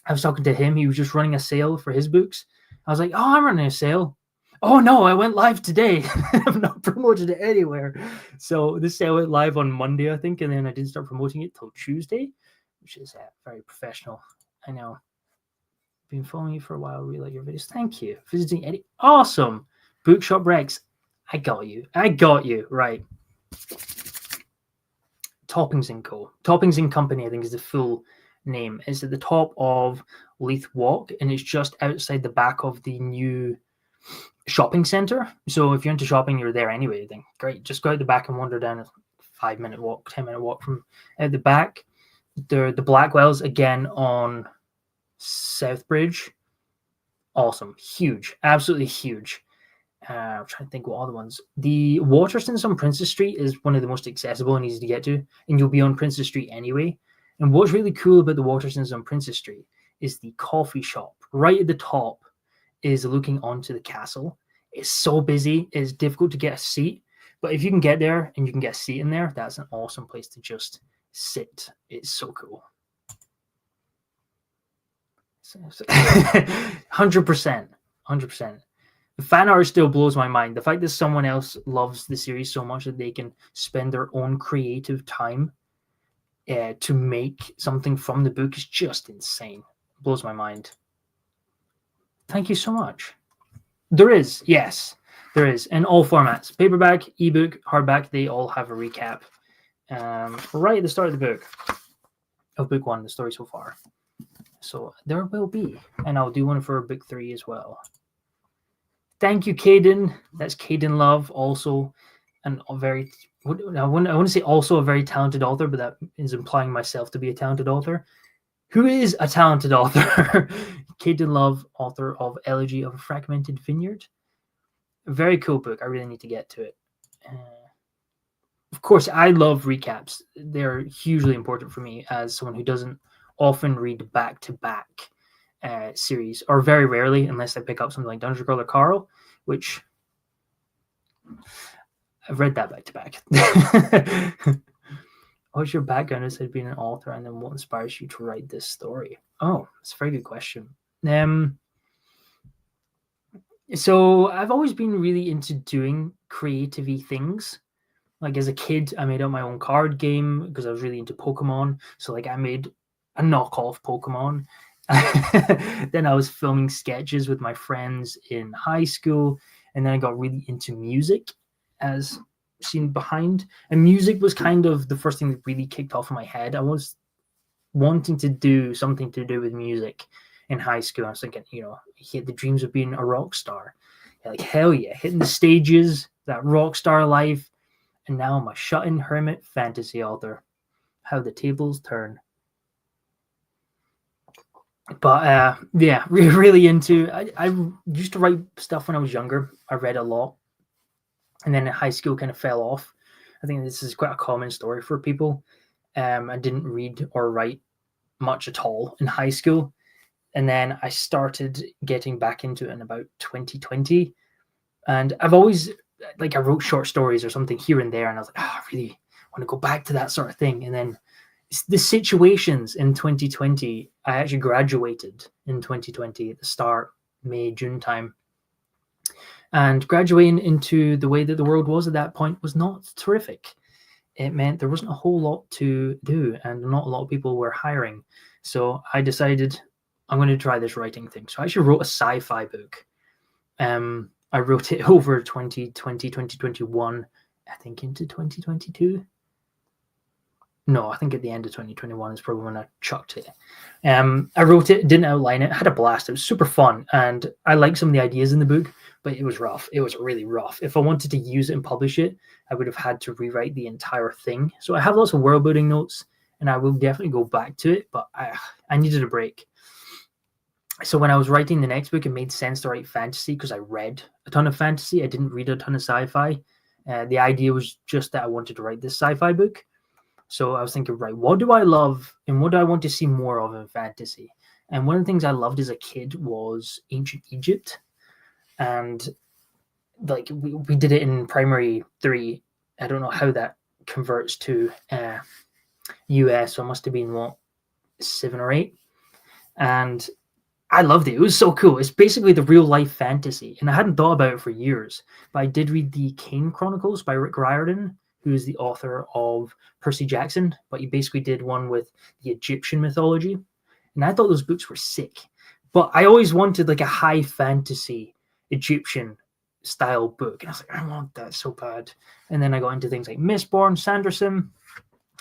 I was talking to him. He was just running a sale for his books. I was like, oh, I'm running a sale. Oh, no, I went live today. I've not promoted it anywhere. So this sale went live on Monday, I think, and then I didn't start promoting it till Tuesday, which is very professional. I know. Been following you for a while. Really like your videos. Thank you. Visiting Eddie. Awesome. Bookshop Rex. I got you. Right. Toppings & Co. Toppings & Company, I think, is the full name. It's at the top of Leith Walk, and it's just outside the back of the new shopping centre. So if you're into shopping, you're there anyway. Then great. Just go out the back and wander down a 5-minute walk, 10-minute walk from out the back. The Blackwells, again, on Southbridge. Awesome. Huge. Absolutely huge. I'm trying to think what other ones. The Waterstones on Princess Street is one of the most accessible and easy to get to, and you'll be on Princess Street anyway. And what's really cool about the Waterstones on Princess Street is the coffee shop right at the top is looking onto the castle. It's so busy, it's difficult to get a seat, but if you can get there and you can get a seat in there, that's an awesome place to just sit. It's so cool. 100%. The fan art still blows my mind. The fact that someone else loves the series so much that they can spend their own creative time to make something from the book is just insane. It blows my mind. Thank you so much. There is, yes, there is, in all formats. Paperback, ebook, hardback, they all have a recap. Right at the start of the book, of book 1, the story so far. So there will be, and I'll do one for book 3 as well. Thank you, Caden. That's Caden Love, also I want to say also a very talented author, but that is implying myself to be a talented author. Who is a talented author? Caden Love, author of Elegy of a Fragmented Vineyard. A very cool book. I really need to get to it. Of course, I love recaps. They're hugely important for me as someone who doesn't often read back-to-back series, or very rarely, unless I pick up something like Dungeon Crawler Carl, which I've read that back-to-back. What's your background as being an author, and then what inspires you to write this story? Oh, that's a very good question. So I've always been really into doing creative-y things. Like as a kid, I made up my own card game because I was really into Pokemon. So like I made a knockoff Pokemon. Then I was filming sketches with my friends in high school. And then I got really into music, as seen behind. And music was kind of the first thing that really kicked off in my head. I was wanting to do something to do with music in high school. I was thinking, you had the dreams of being a rock star. Like, hell yeah, hitting the stages, that rock star life. And now I'm a shut-in hermit fantasy author. How the tables turn. But yeah, really into. I used to write stuff when I was younger. I read a lot, and then in high school kind of fell off. I think this is quite a common story for people. I didn't read or write much at all in high school, and then I started getting back into it in about 2020. And I've always I wrote short stories or something here and there, and I was like, I really want to go back to that sort of thing. And then the situations in 2020, I actually graduated in 2020 at the start, May, June time. And graduating into the way that the world was at that point was not terrific. It meant there wasn't a whole lot to do, and not a lot of people were hiring. So I decided I'm going to try this writing thing. So I actually wrote a sci-fi book. I wrote it over 2020, 2021, I think into 2022. No, I think at the end of 2021 is probably when I chucked it. I wrote it, didn't outline it, had a blast. It was super fun. And I liked some of the ideas in the book, but it was rough. It was really rough. If I wanted to use it and publish it, I would have had to rewrite the entire thing. So I have lots of world building notes, and I will definitely go back to it, but I needed a break. So when I was writing the next book, it made sense to write fantasy because I read a ton of fantasy. I didn't read a ton of sci-fi. The idea was just that I wanted to write this sci-fi book. So I was thinking, right, what do I love and what do I want to see more of in fantasy? And one of the things I loved as a kid was ancient Egypt. And we did it in primary 3. I don't know how that converts to US, so it must have been, what, 7 or 8? And I loved it. It was so cool. It's basically the real life fantasy, and I hadn't thought about it for years. But I did read the Kane Chronicles by Rick Riordan, who is the author of Percy Jackson. But he basically did one with the Egyptian mythology, and I thought those books were sick. But I always wanted like a high fantasy Egyptian style book, and I was like, I want that so bad. And then I got into things like Mistborn, Sanderson,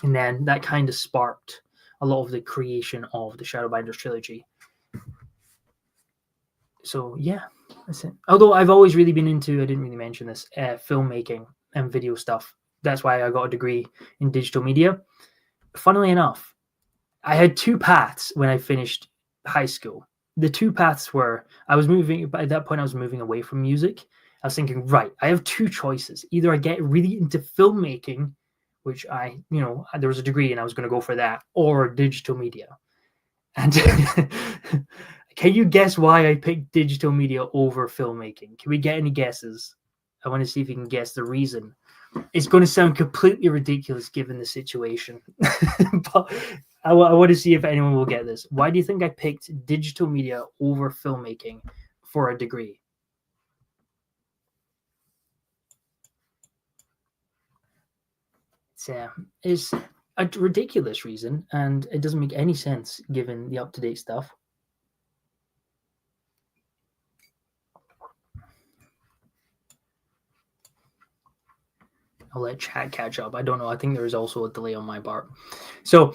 and then that kind of sparked a lot of the creation of the Shadowbinders trilogy. So yeah, that's it. Although I've always really been into, I didn't really mention this, filmmaking and video stuff. That's why I got a degree in digital media. Funnily enough, I had two paths when I finished high school. The two paths were, at that point I was moving away from music. I was thinking, right, I have two choices. Either I get really into filmmaking, which there was a degree and I was going to go for that, or digital media. And can you guess why I picked digital media over filmmaking? Can we get any guesses? I want to see if you can guess the reason. It's going to sound completely ridiculous given the situation, but I want to see if anyone will get this. Why do you think I picked digital media over filmmaking for a degree? It's a ridiculous reason, and it doesn't make any sense given the up-to-date stuff. I'll let chat catch up. I don't know. I think there is also a delay on my part. So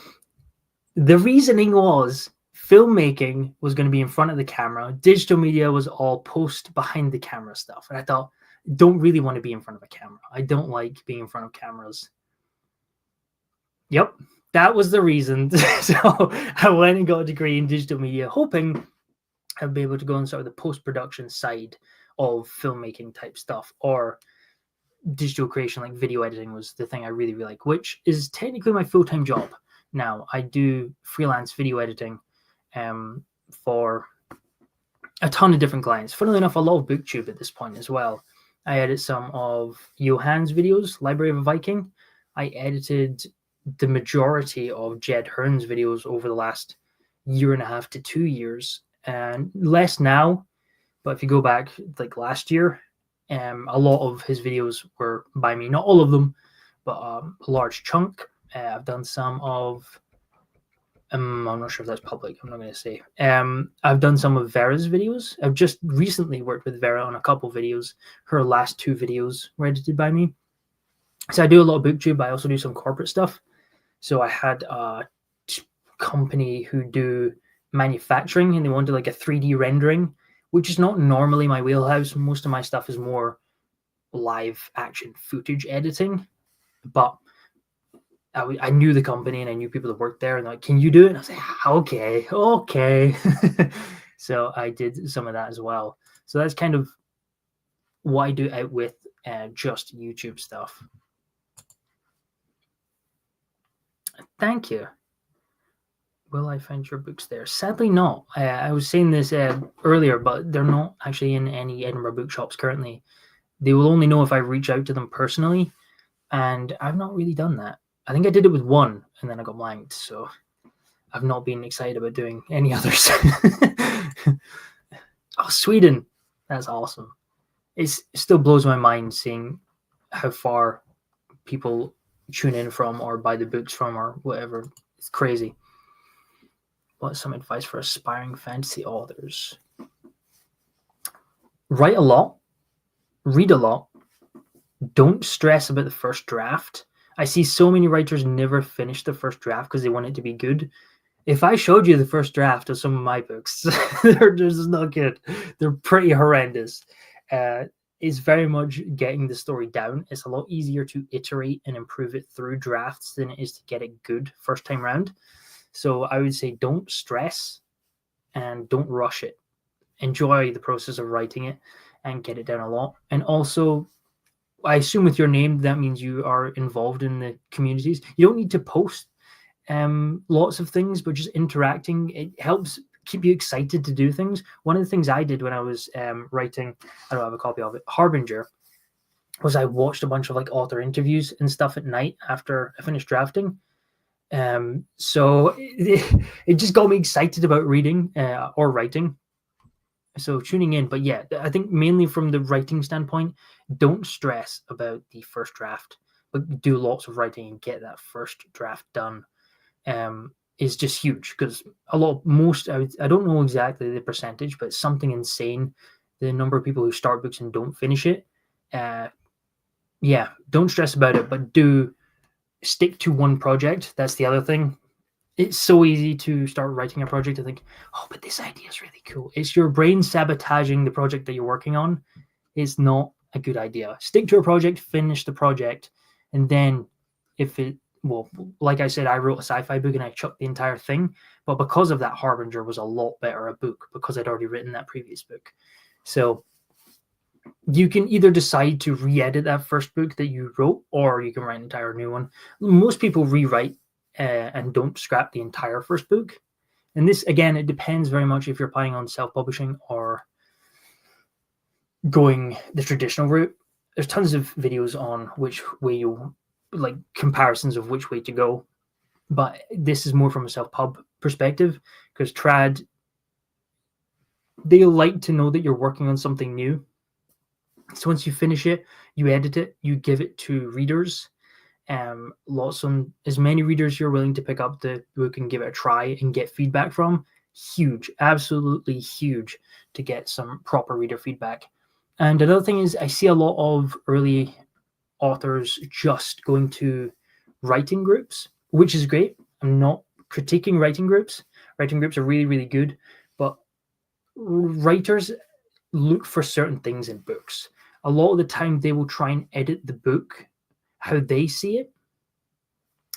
the reasoning was filmmaking was going to be in front of the camera. Digital media was all post behind the camera stuff. And I thought, don't really want to be in front of a camera. I don't like being in front of cameras. Yep, that was the reason. So I went and got a degree in digital media, hoping I'd be able to go on sort of the post-production side of filmmaking type stuff, or digital creation, like video editing was the thing I really, really like, which is technically my full-time job. Now, I do freelance video editing for a ton of different clients. Funnily enough, a lot of BookTube at this point as well. I edit some of Johann's videos, Library of a Viking. I edited the majority of Jed Hearn's videos over the last 1.5 to 2 years, and less now. But if you go back like last year, a lot of his videos were by me. Not all of them, but a large chunk. I've done some of, I'm not sure if that's public. I'm not going to say. I've done some of Vera's videos. I've just recently worked with Vera on a couple videos. Her last 2 videos were edited by me. So I do a lot of BookTube. I also do some corporate stuff. So I had a company who do manufacturing, and they wanted like a 3D rendering, which is not normally my wheelhouse. Most of my stuff is more live action footage editing, but I knew the company and I knew people that worked there, and they're like, can you do it? And I was like, okay. So I did some of that as well. So that's kind of what I do out with just YouTube stuff. Thank you. Will I find your books there? Sadly not. I was saying this earlier, but they're not actually in any Edinburgh bookshops currently. They will only know if I reach out to them personally, and I've not really done that. I think I did it with one, and then I got blanked, so I've not been excited about doing any others. Oh, Sweden. That's awesome. It still blows my mind seeing how far people tune in from or buy the books from or whatever. It's crazy. What's some advice for aspiring fantasy authors? Write a lot. Read a lot. Don't stress about the first draft. I see so many writers never finish the first draft because they want it to be good. If I showed you the first draft of some of my books, they're just not good. They're pretty horrendous. It's very much getting the story down. It's a lot easier to iterate and improve it through drafts than it is to get it good first time round. So I would say don't stress and don't rush it. Enjoy the process of writing it and get it down a lot. And also, I assume with your name, that means you are involved in the communities. You don't need to post lots of things, but just interacting, it helps keep you excited to do things. One of the things I did when I was writing, I don't have a copy of it, Harbinger, was I watched a bunch of like author interviews and stuff at night after I finished drafting. So it just got me excited about reading or writing. So tuning in, but yeah, I think mainly from the writing standpoint, don't stress about the first draft, but do lots of writing and get that first draft done. Is just huge because I don't know exactly the percentage, but something insane. The number of people who start books and don't finish it. Yeah, don't stress about it, but do stick to one project. That's the other thing. It's so easy to start writing a project and think, oh, but this idea is really cool. It's your brain sabotaging the project that you're working on. It's not a good idea. Stick to a project, finish the project, and then well, like I said, I wrote a sci-fi book and I chucked the entire thing, but because of that, Harbinger was a lot better a book because I'd already written that previous book. So you can either decide to re-edit that first book that you wrote, or you can write an entire new one. Most people rewrite and don't scrap the entire first book. And this, again, it depends very much if you're planning on self-publishing or going the traditional route. There's tons of videos on which way like comparisons of which way to go. But this is more from a self-pub perspective because trad, they like to know that you're working on something new. So once you finish it, you edit it, you give it to readers. Lots on as many readers you're willing to pick up the book and give it a try and get feedback from. Huge, absolutely huge to get some proper reader feedback. And another thing is I see a lot of early authors just going to writing groups, which is great. I'm not critiquing writing groups. Writing groups are really, really good, but writers look for certain things in books. A lot of the time they will try and edit the book how they see it.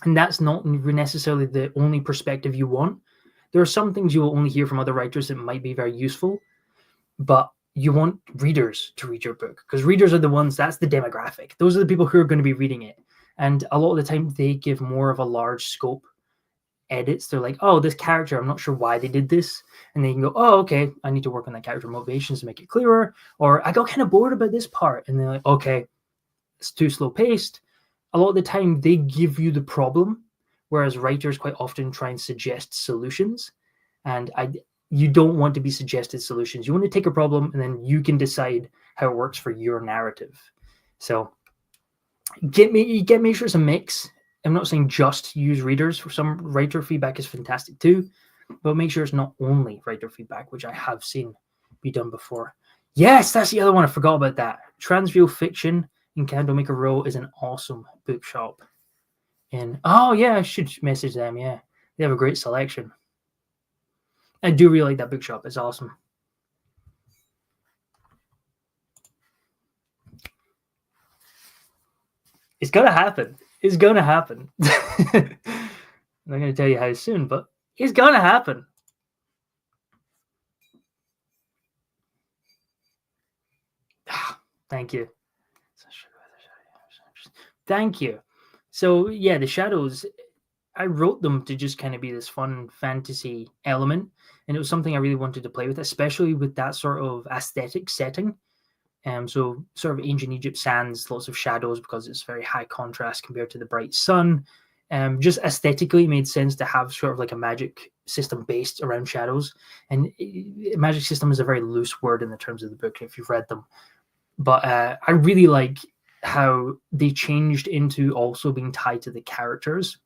And that's not necessarily the only perspective you want. There are some things you will only hear from other writers that might be very useful, but you want readers to read your book because readers are the ones, that's the demographic. Those are the people who are going to be reading it. And a lot of the time they give more of a large scope edits. They're like, oh, this character, I'm not sure why they did this. And they can go, oh, okay, I need to work on that character motivations to make it clearer. Or I got kind of bored about this part. And they're like, okay, it's too slow paced. A lot of the time they give you the problem, whereas writers quite often try and suggest solutions. And you don't want to be suggested solutions. You want to take a problem and then you can decide how it works for your narrative. So make sure it's a mix. I'm not saying just use readers. For some writer feedback is fantastic too, but make sure it's not only writer feedback, which I have seen be done before. Yes, that's the other one. I forgot about that. Transreal Fiction in Candlemaker Row is an awesome bookshop. And oh yeah, I should message them. Yeah, they have a great selection. I do really like that bookshop. It's awesome. It's gonna happen. It's gonna happen. I'm not gonna tell you how soon, but it's gonna happen. Thank you. Thank you. So yeah, the shadows, I wrote them to just kind of be this fun fantasy element, and it was something I really wanted to play with, especially with that sort of aesthetic setting. So sort of ancient Egypt sands, lots of shadows because it's very high contrast compared to the bright sun. Just aesthetically it made sense to have sort of like a magic system based around shadows. And magic system is a very loose word in the terms of the book if you've read them. But I really like how they changed into also being tied to the characters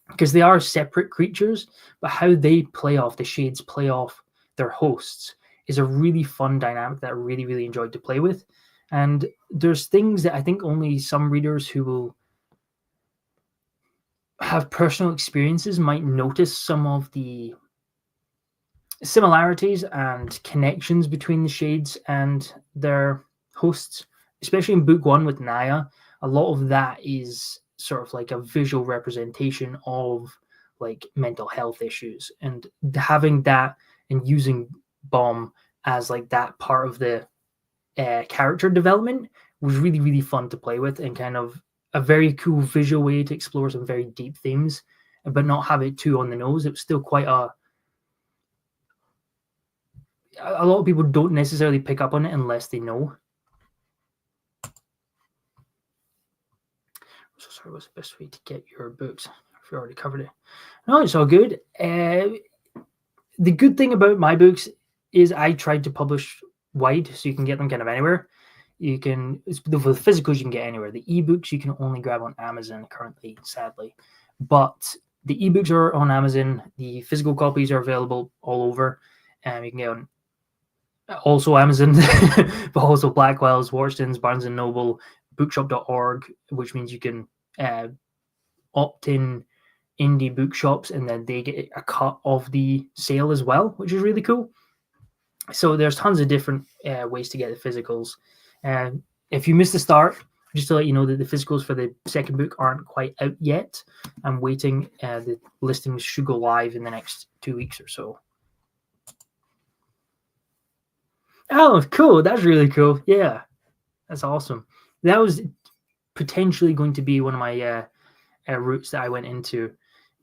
because they are separate creatures, but how they play off, the shades play off their hosts is a really fun dynamic that I really, really enjoyed to play with. And there's things that I think only some readers who will have personal experiences might notice some of the similarities and connections between the shades and their hosts, especially in book one with Naya. A lot of that is sort of like a visual representation of like mental health issues, and having that and using Bomb as like that part of the character development was really, really fun to play with, and kind of a very cool visual way to explore some very deep themes, but not have it too on the nose. It was still quite a lot of people don't necessarily pick up on it unless they know. So sorry, what's the best way to get your books if we already covered it. No, it's all good. The good thing about my books is I tried to publish wide, so you can get them kind of anywhere. You can, the physicals you can get anywhere. The ebooks you can only grab on Amazon currently, sadly. But the ebooks are on Amazon. The physical copies are available all over. You can get on also Amazon, but also Blackwell's, Waterstones, Barnes and Noble, bookshop.org, which means you can opt in indie bookshops and then they get a cut of the sale as well, which is really cool. So there's tons of different ways to get the physicals. If you missed the start, just to let you know that the physicals for the second book aren't quite out yet. I'm waiting. The listings should go live in the next 2 weeks or so. Oh, cool. That's really cool. Yeah, that's awesome. That was potentially going to be one of my routes that I went into,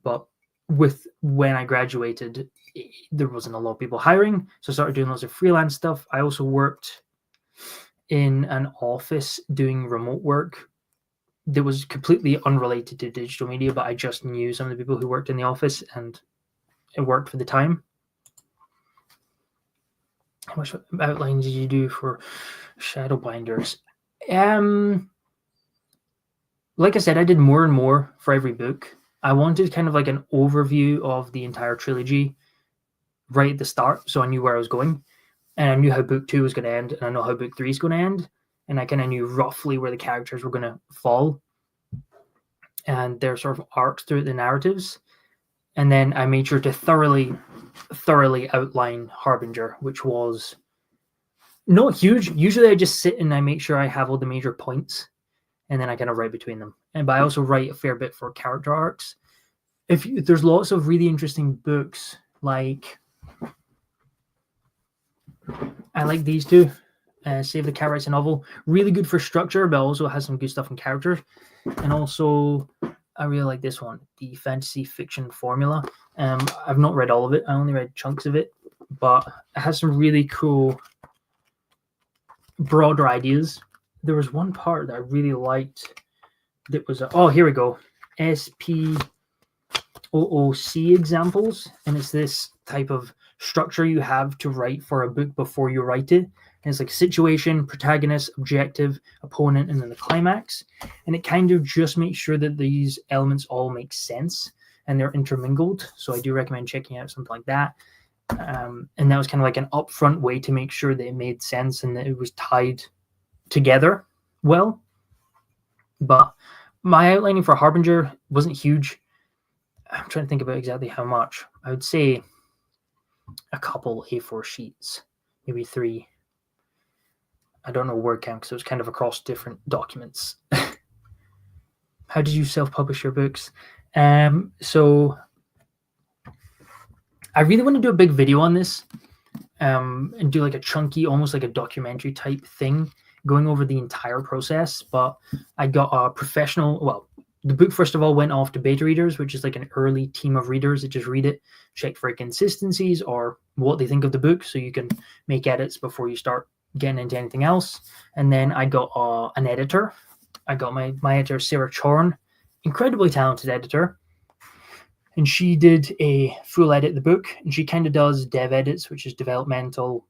but with when I graduated, there wasn't a lot of people hiring, so I started doing lots of freelance stuff. I also worked in an office doing remote work that was completely unrelated to digital media, but I just knew some of the people who worked in the office and it worked for the time. How much outline did you do for shadow binders? Like I said, I did more and more for every book. I wanted kind of like an overview of the entire trilogy right at the start, so I knew where I was going, and I knew how book 2 was going to end, and I know how book 3 is going to end, and I kind of knew roughly where the characters were going to fall and their sort of arcs through the narratives. And then I made sure to thoroughly outline Harbinger, which was not huge. Usually I just sit and I make sure I have all the major points, and then I kind of write between them. But I also write a fair bit for character arcs. There's lots of really interesting books, like I like these two. Save the Cat Writes a Novel. Really good for structure, but also has some good stuff in character. And also, I really like this one, the Fantasy Fiction Formula. I've not read all of it. I only read chunks of it, but it has some really cool, broader ideas. There was one part that I really liked that was, here we go, SPOOC examples. And it's this type of structure you have to write for a book before you write it. And it's like situation, protagonist, objective, opponent, and then the climax. And it kind of just makes sure that these elements all make sense and they're intermingled. So I do recommend checking out something like that. And that was kind of like an upfront way to make sure that it made sense and that it was tied together well. But my outlining for Harbinger wasn't huge. I'm trying to think about exactly how much. I would say a couple A4 sheets, maybe 3. I don't know word count because it was kind of across different documents. How did you self-publish your books? So I really want to do a big video on this and do like a chunky, almost like a documentary type thing going over the entire process. But I got a professional, the book first of all went off to beta readers, which is like an early team of readers that just read it, check for inconsistencies or what they think of the book, so you can make edits before you start getting into anything else. And then I got an editor. I got my editor, Sarah Chorn, incredibly talented editor, and she did a full edit of the book. And she kind of does dev edits, which is developmental,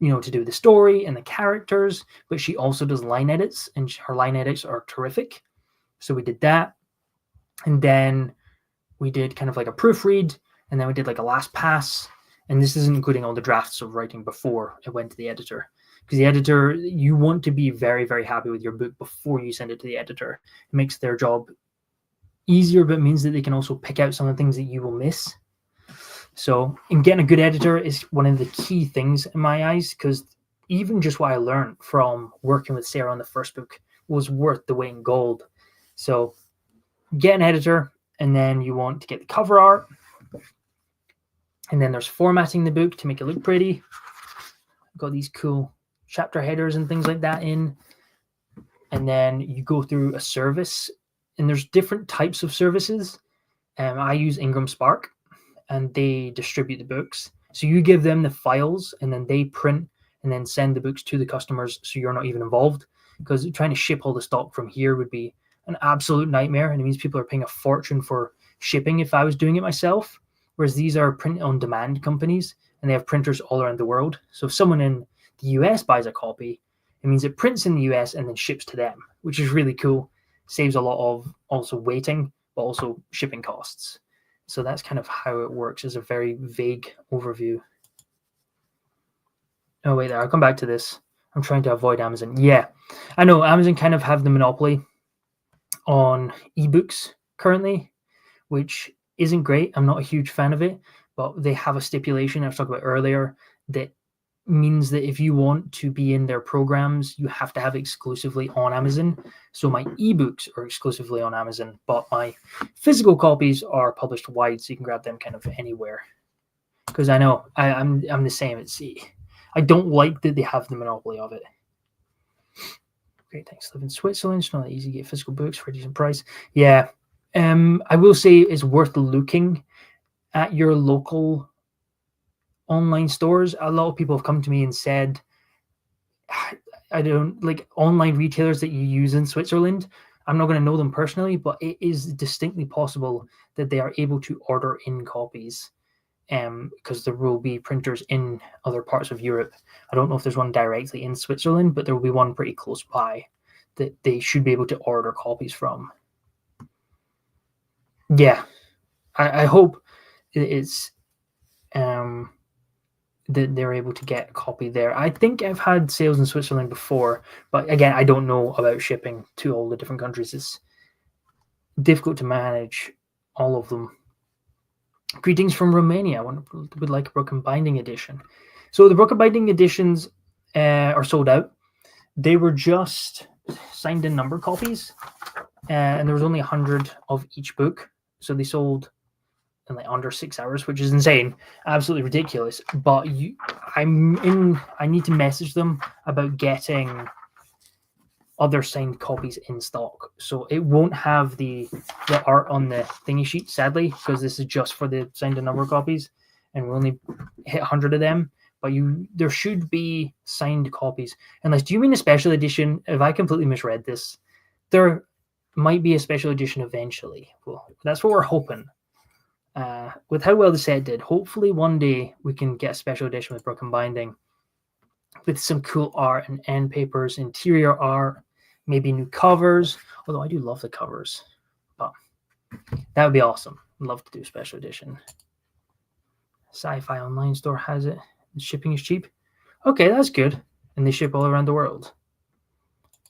to do with the story and the characters, but she also does line edits, and her line edits are terrific. So we did that, and then we did kind of like a proofread, and then we did like a last pass. And this isn't including all the drafts of writing before it went to the editor, because the editor, you want to be very, very happy with your book before you send it to the editor. It makes their job easier, but means that they can also pick out some of the things that you will miss. So in getting a good editor is one of the key things in my eyes, because even just what I learned from working with Sarah on the first book was worth the weight in gold. So get an editor, and then you want to get the cover art. And then there's formatting the book to make it look pretty. I've got these cool chapter headers and things like that in. And then you go through a service, and there's different types of services. I use Ingram Spark, and they distribute the books. So you give them the files, and then they print and then send the books to the customers, so you're not even involved. Because trying to ship all the stock from here would be an absolute nightmare, and it means people are paying a fortune for shipping if I was doing it myself. Whereas these are print-on-demand companies, and they have printers all around the world. So if someone in the US buys a copy, it means it prints in the US and then ships to them, which is really cool. Saves a lot of also waiting, but also shipping costs. So that's kind of how it works, as a very vague overview. Oh, wait there. I'll come back to this. I'm trying to avoid Amazon. Yeah, I know Amazon kind of have the monopoly on ebooks currently, which isn't great. I'm not a huge fan of it, but they have a stipulation I was talking about earlier that means that if you want to be in their programs, you have to have it exclusively on Amazon. So my ebooks are exclusively on Amazon, but my physical copies are published wide, so you can grab them kind of anywhere. Because I know I'm the same at sea. I don't like that they have the monopoly of it. Great, thanks. Live in Switzerland. It's not that easy to get physical books for a decent price. Yeah. I will say it's worth looking at your local online stores. A lot of people have come to me and said, I don't like online retailers that you use in Switzerland. I'm not going to know them personally, but it is distinctly possible that they are able to order in copies, because there will be printers in other parts of Europe. I don't know if there's one directly in Switzerland, but there will be one pretty close by that they should be able to order copies from. Yeah, I hope it's that they're able to get a copy there. I think I've had sales in Switzerland before, but again, I don't know about shipping to all the different countries. It's difficult to manage all of them. Greetings from Romania. I would like a Broken Binding edition. So the Broken Binding editions are sold out. They were just signed in number copies, and there was only 100 of each book. So they sold in like under 6 hours, which is insane, absolutely ridiculous. But I need to message them about getting other signed copies in stock. So it won't have the art on the thingy sheet, sadly, because this is just for the signed and number copies, and we only hit 100 of them. But there should be signed copies. Unless, do you mean a special edition? Have I completely misread this? There might be a special edition eventually. Well, that's what we're hoping. With how well the set did, hopefully one day we can get a special edition with Broken Binding with some cool art and end papers, interior art, maybe new covers. Although I do love the covers, but that would be awesome. I'd love to do a special edition. Sci-Fi Online Store has it. The shipping is cheap. Okay, that's good. And they ship all around the world.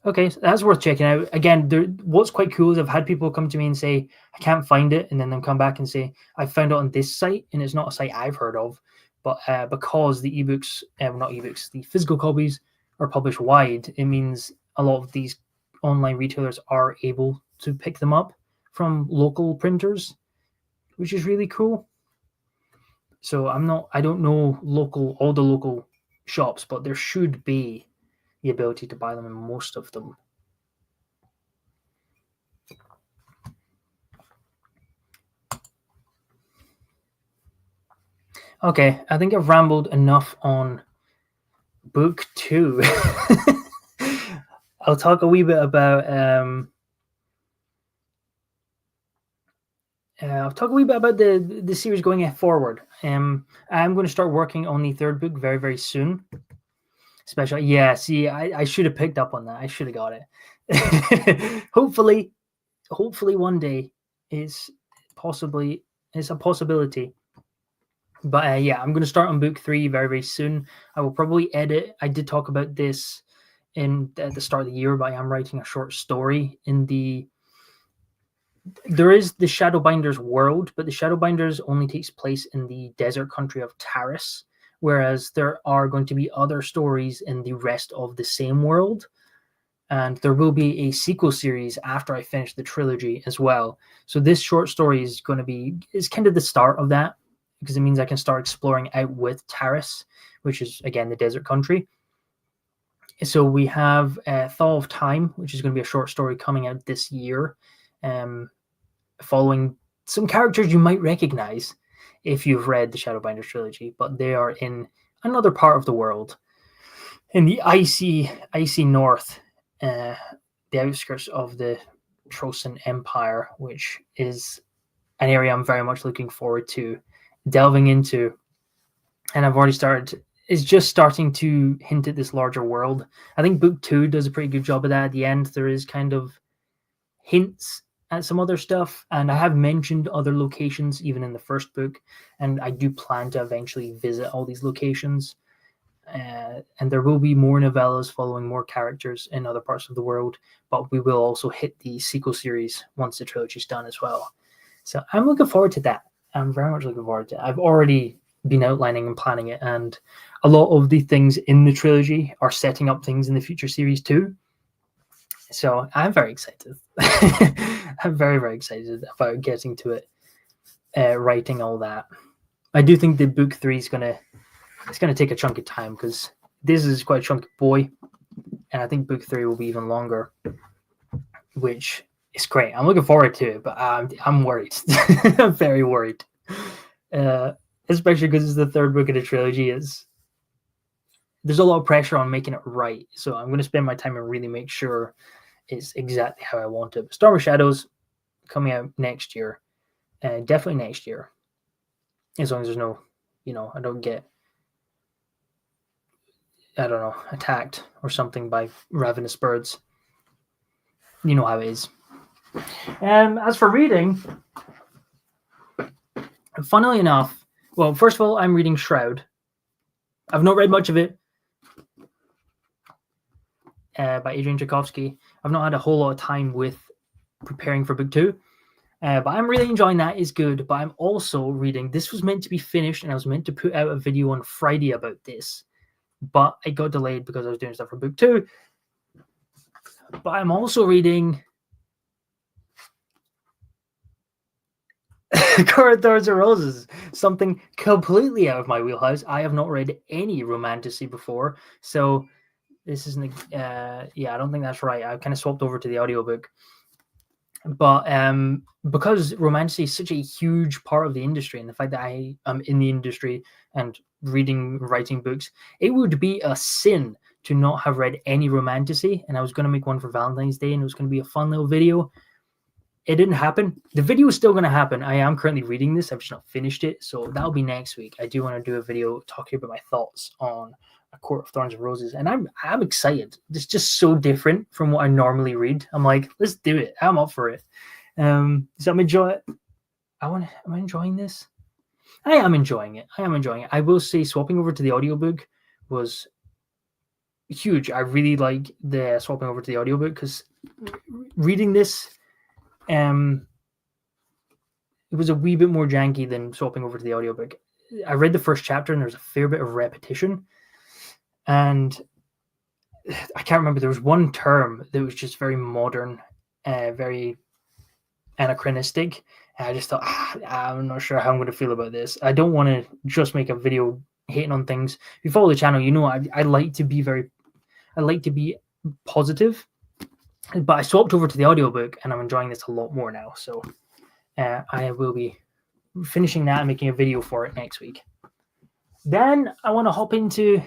Okay, so that's worth checking out. Again, what's quite cool is I've had people come to me and say, I can't find it. And then they'll come back and say, I found it on this site. And it's not a site I've heard of. But because the ebooks, not ebooks, the physical copies are published wide, it means a lot of these online retailers are able to pick them up from local printers, which is really cool. So I don't know all the local shops, but there should be the ability to buy them in most of them. Okay, I think I've rambled enough on book 2. I'll talk a wee bit about the series going forward. I'm going to start working on the third book very, very soon. Especially, yeah. See, I should have picked up on that. I should have got it. Hopefully, one day it's a possibility. But yeah, I'm going to start on book 3 very, very soon. I will probably edit. I did talk about this at the start of the year, but I am writing a short story there is the Shadowbinders world, but the Shadowbinders only takes place in the desert country of Taris, whereas there are going to be other stories in the rest of the same world. And there will be a sequel series after I finish the trilogy as well. So this short story is kind of the start of that, because it means I can start exploring out with Taris, which is, again, the desert country. So we have Thaw of Time, which is going to be a short story coming out this year, following some characters you might recognize if you've read the Shadowbinders trilogy, but they are in another part of the world, in the icy north, the outskirts of the Trojan Empire, which is an area I'm very much looking forward to delving into. And I've already started, it's just starting to hint at this larger world. I think book 2 does a pretty good job of that. At the end, there is kind of hints at some other stuff, and I have mentioned other locations even in the first book, and I do plan to eventually visit all these locations. And there will be more novellas following more characters in other parts of the world, but we will also hit the sequel series once the trilogy's done as well. So I'm looking forward to that. I'm very much looking forward to it. I've already been outlining and planning it, and a lot of the things in the trilogy are setting up things in the future series too. So I'm very excited. I'm very, very excited about getting to it, writing all that. I do think that book 3 is gonna take a chunk of time, because this is quite a chunky boy, and I think book 3 will be even longer, which is great. I'm looking forward to it, but I'm worried. I'm very worried. Especially because it's the third book of the trilogy. There's a lot of pressure on making it right. So I'm going to spend my time and really make sure it's exactly how I want it. Storm of Shadows coming out next year. Definitely next year. As long as there's no, I don't get, attacked or something by ravenous birds. You know how it is. As for reading, funnily enough, well, first of all, I'm reading Shroud. I've not read much of it, by Adrian Tchaikovsky. I've not had a whole lot of time with preparing for book 2, but I'm really enjoying that. It's good, but I'm also reading, this was meant to be finished, and I was meant to put out a video on Friday about this, but it got delayed because I was doing stuff for book 2. But I'm also reading Corridors of Roses, something completely out of my wheelhouse. I have not read any romantasy before, so this isn't, I don't think that's right. I kind of swapped over to the audiobook. But because romantasy is such a huge part of the industry, and the fact that I am in the industry and writing books, it would be a sin to not have read any romantasy. And I was going to make one for Valentine's Day, and it was going to be a fun little video. It didn't happen. The video is still going to happen. I am currently reading this. I've just not finished it. So that'll be next week. I do want to do a video talking about my thoughts on A Court of Thorns and Roses. And I'm excited. It's just so different from what I normally read. I'm like, let's do it. I'm up for it. So I'm enjoying it. Am I enjoying this? I am enjoying it. I will say swapping over to the audiobook was huge. I really like the swapping over to the audiobook, because reading this, it was a wee bit more janky than swapping over to the audiobook. I read the first chapter, and there's a fair bit of repetition, and I can't remember. There was one term that was just very modern, very anachronistic. And I just thought, I'm not sure how I'm going to feel about this. I don't want to just make a video hating on things. If you follow the channel, you know I like to be positive. But I swapped over to the audiobook, and I'm enjoying this a lot more now. So I will be finishing that and making a video for it next week. Then I want to hop into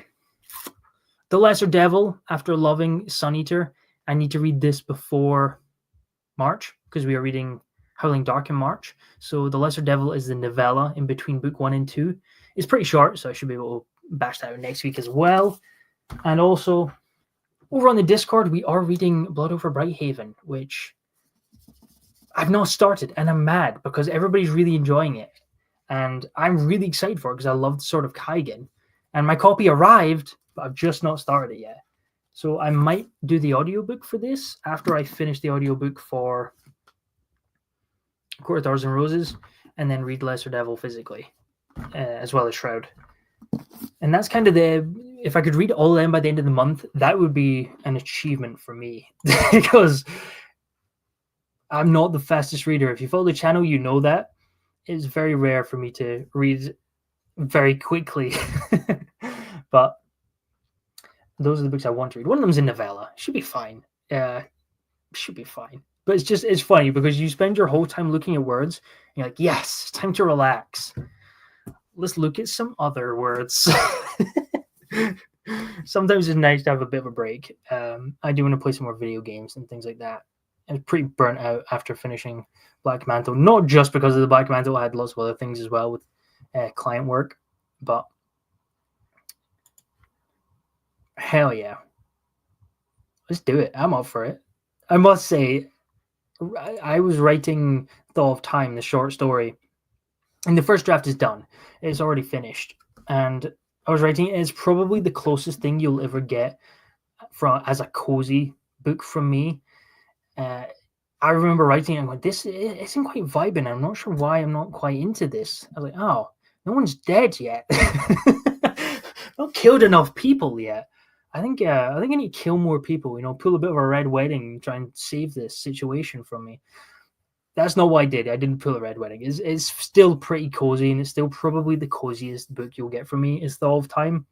The Lesser Devil after loving Sun Eater. I need to read this before March, because we are reading Howling Dark in March. So The Lesser Devil is the novella in between book 1 and 2. It's pretty short, so I should be able to bash that out next week as well. And also, over on the Discord, we are reading Blood Over Brighthaven, which I've not started, and I'm mad because everybody's really enjoying it. And I'm really excited for it, because I love the Sword of Kaigen. And my copy arrived, but I've just not started it yet. So I might do the audiobook for this after I finish the audiobook for Court of Thorns and Roses, and then read Lesser Devil physically, as well as Shroud. And that's kind of if I could read all of them by the end of the month, that would be an achievement for me, because I'm not the fastest reader. If you follow the channel, you know that. It's very rare for me to read very quickly. But those are the books I want to read. One of them's a novella. Should be fine. Should be fine. But it's funny, because you spend your whole time looking at words, and you're like, yes, it's time to relax. Let's look at some other words. Sometimes it's nice to have a bit of a break. I do want to play some more video games and things like that. I was pretty burnt out after finishing Black Mantle. Not just because of the Black Mantle, I had lots of other things as well with client work. But hell yeah, let's do it. I'm up for it. I must say, I was writing Thaw of Time, the short story, and the first draft is done. It's already finished, and I was writing it. It's probably the closest thing you'll ever get from as a cozy book from me. I remember writing it and going, this isn't quite vibing. I'm not sure why I'm not quite into this. I was like, oh, no one's dead yet. Not killed enough people yet. I think I need to kill more people, pull a bit of a red wedding and try and save this situation from me. That's not what I did. I didn't pull a red wedding. It's still pretty cozy, and it's still probably the coziest book you'll get from me is Thaw of Time,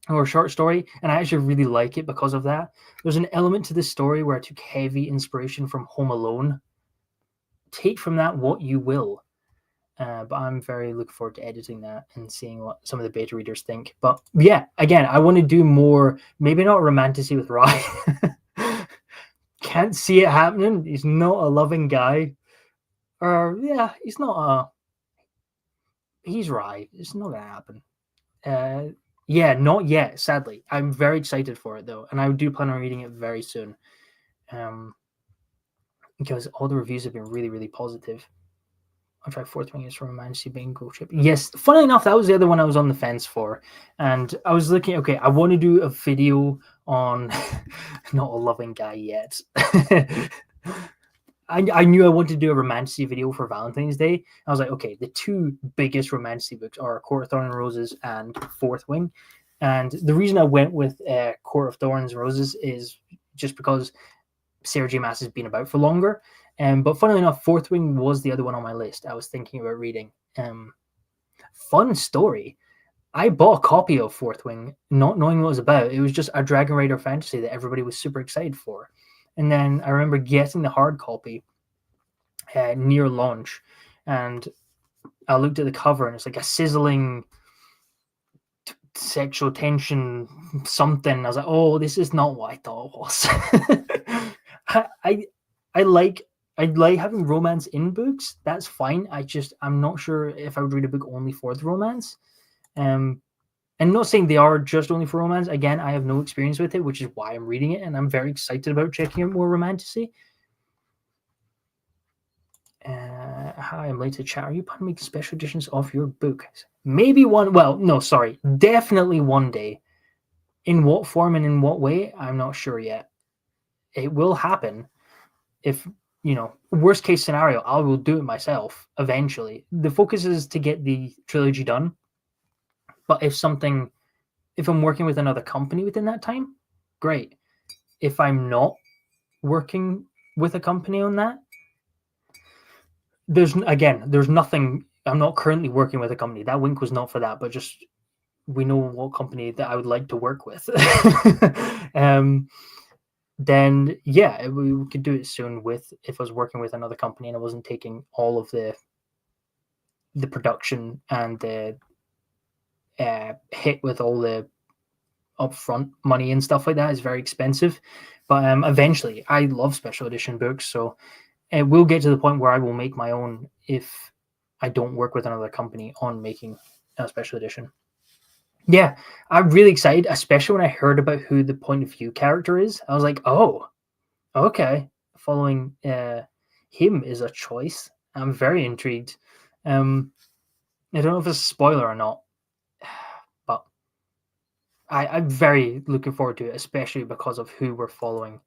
or a short story, and I actually really like it because of that. There's an element to this story where I took heavy inspiration from Home Alone. Take from that what you will. But I'm very looking forward to editing that and seeing what some of the beta readers think. But yeah, again, I want to do more, maybe not romantasy with Rye. Can't see it happening. He's not a loving guy. Or yeah, he's not he's Rye. It's not gonna happen. Yeah, not yet, sadly. I'm very excited for it though, and I do plan on reading it very soon. Because all the reviews have been really, really positive. I'll try Fourth Wing is from Romancy Bingo Chip. Yes, funnily enough, that was the other one I was on the fence for. And I was looking, okay, I want to do a video on not a loving guy yet. I knew I wanted to do a romancy video for Valentine's Day. I was like, okay, the two biggest romancy books are Court of Thorns and Roses and Fourth Wing. And the reason I went with Court of Thorns and Roses is just because Sarah J. Maas has been about for longer. But funnily enough, Fourth Wing was the other one on my list. I was thinking about reading. Fun story. I bought a copy of Fourth Wing, not knowing what it was about. It was just a Dragon Rider fantasy that everybody was super excited for. And then I remember getting the hard copy near launch, and I looked at the cover, and it's like a sizzling sexual tension something. I was like, oh, this is not what I thought it was. I like having romance in books. That's fine. I'm not sure if I would read a book only for the romance. And not saying they are just only for romance. Again, I have no experience with it, which is why I'm reading it, and I'm very excited about checking out more romantasy. Hi, I'm late to chat. Are you planning to make special editions of your book? Maybe one. Well, no, sorry. Definitely one day. In what form and in what way, I'm not sure yet. It will happen. If, worst case scenario, I will do it myself eventually. The focus is to get the trilogy done. But if I'm working with another company within that time, great. If I'm not working with a company on that, there's nothing. I'm not currently working with a company. That wink was not for that, but just we know what company that I would like to work with. Then yeah, we could do it soon if I was working with another company and I wasn't taking all of the production and the hit with all the upfront money and stuff like that is very expensive. But eventually, I love special edition books, so it will get to the point where I will make my own if I don't work with another company on making a special edition. Yeah, I'm really excited, especially when I heard about who the point of view character is. I was like, oh, okay, following him is a choice. I'm very intrigued. I don't know if it's a spoiler or not, but I'm very looking forward to it, especially because of who we're following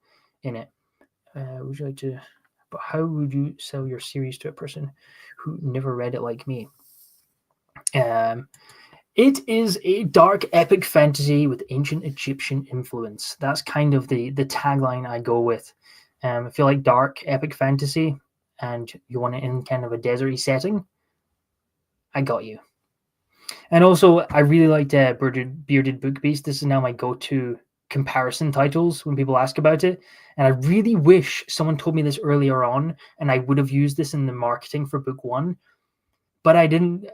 in it. Would you like to? But how would you sell your series to a person who never read it like me? It is a dark epic fantasy with ancient Egyptian influence. That's kind of the tagline I go with. If you like dark epic fantasy and you want it in kind of a deserty setting, I got you. And also, I really liked Bearded Book Beast. This is now my go-to comparison titles when people ask about it. And I really wish someone told me this earlier on, and I would have used this in the marketing for book one. But I didn't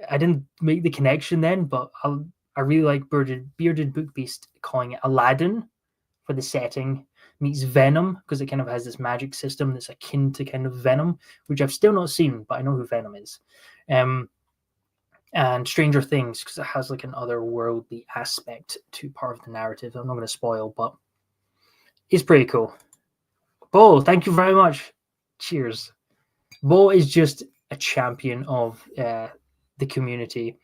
make the connection then. But I really like Bearded Book Beast calling it Aladdin for the setting, meets Venom, because it kind of has this magic system that's akin to kind of Venom, which I've still not seen, but I know who Venom is. And Stranger Things, because it has like an otherworldly aspect to part of the narrative. I'm not going to spoil, but it's pretty cool. Bo, thank you very much. Cheers. Bo is just a champion of the community.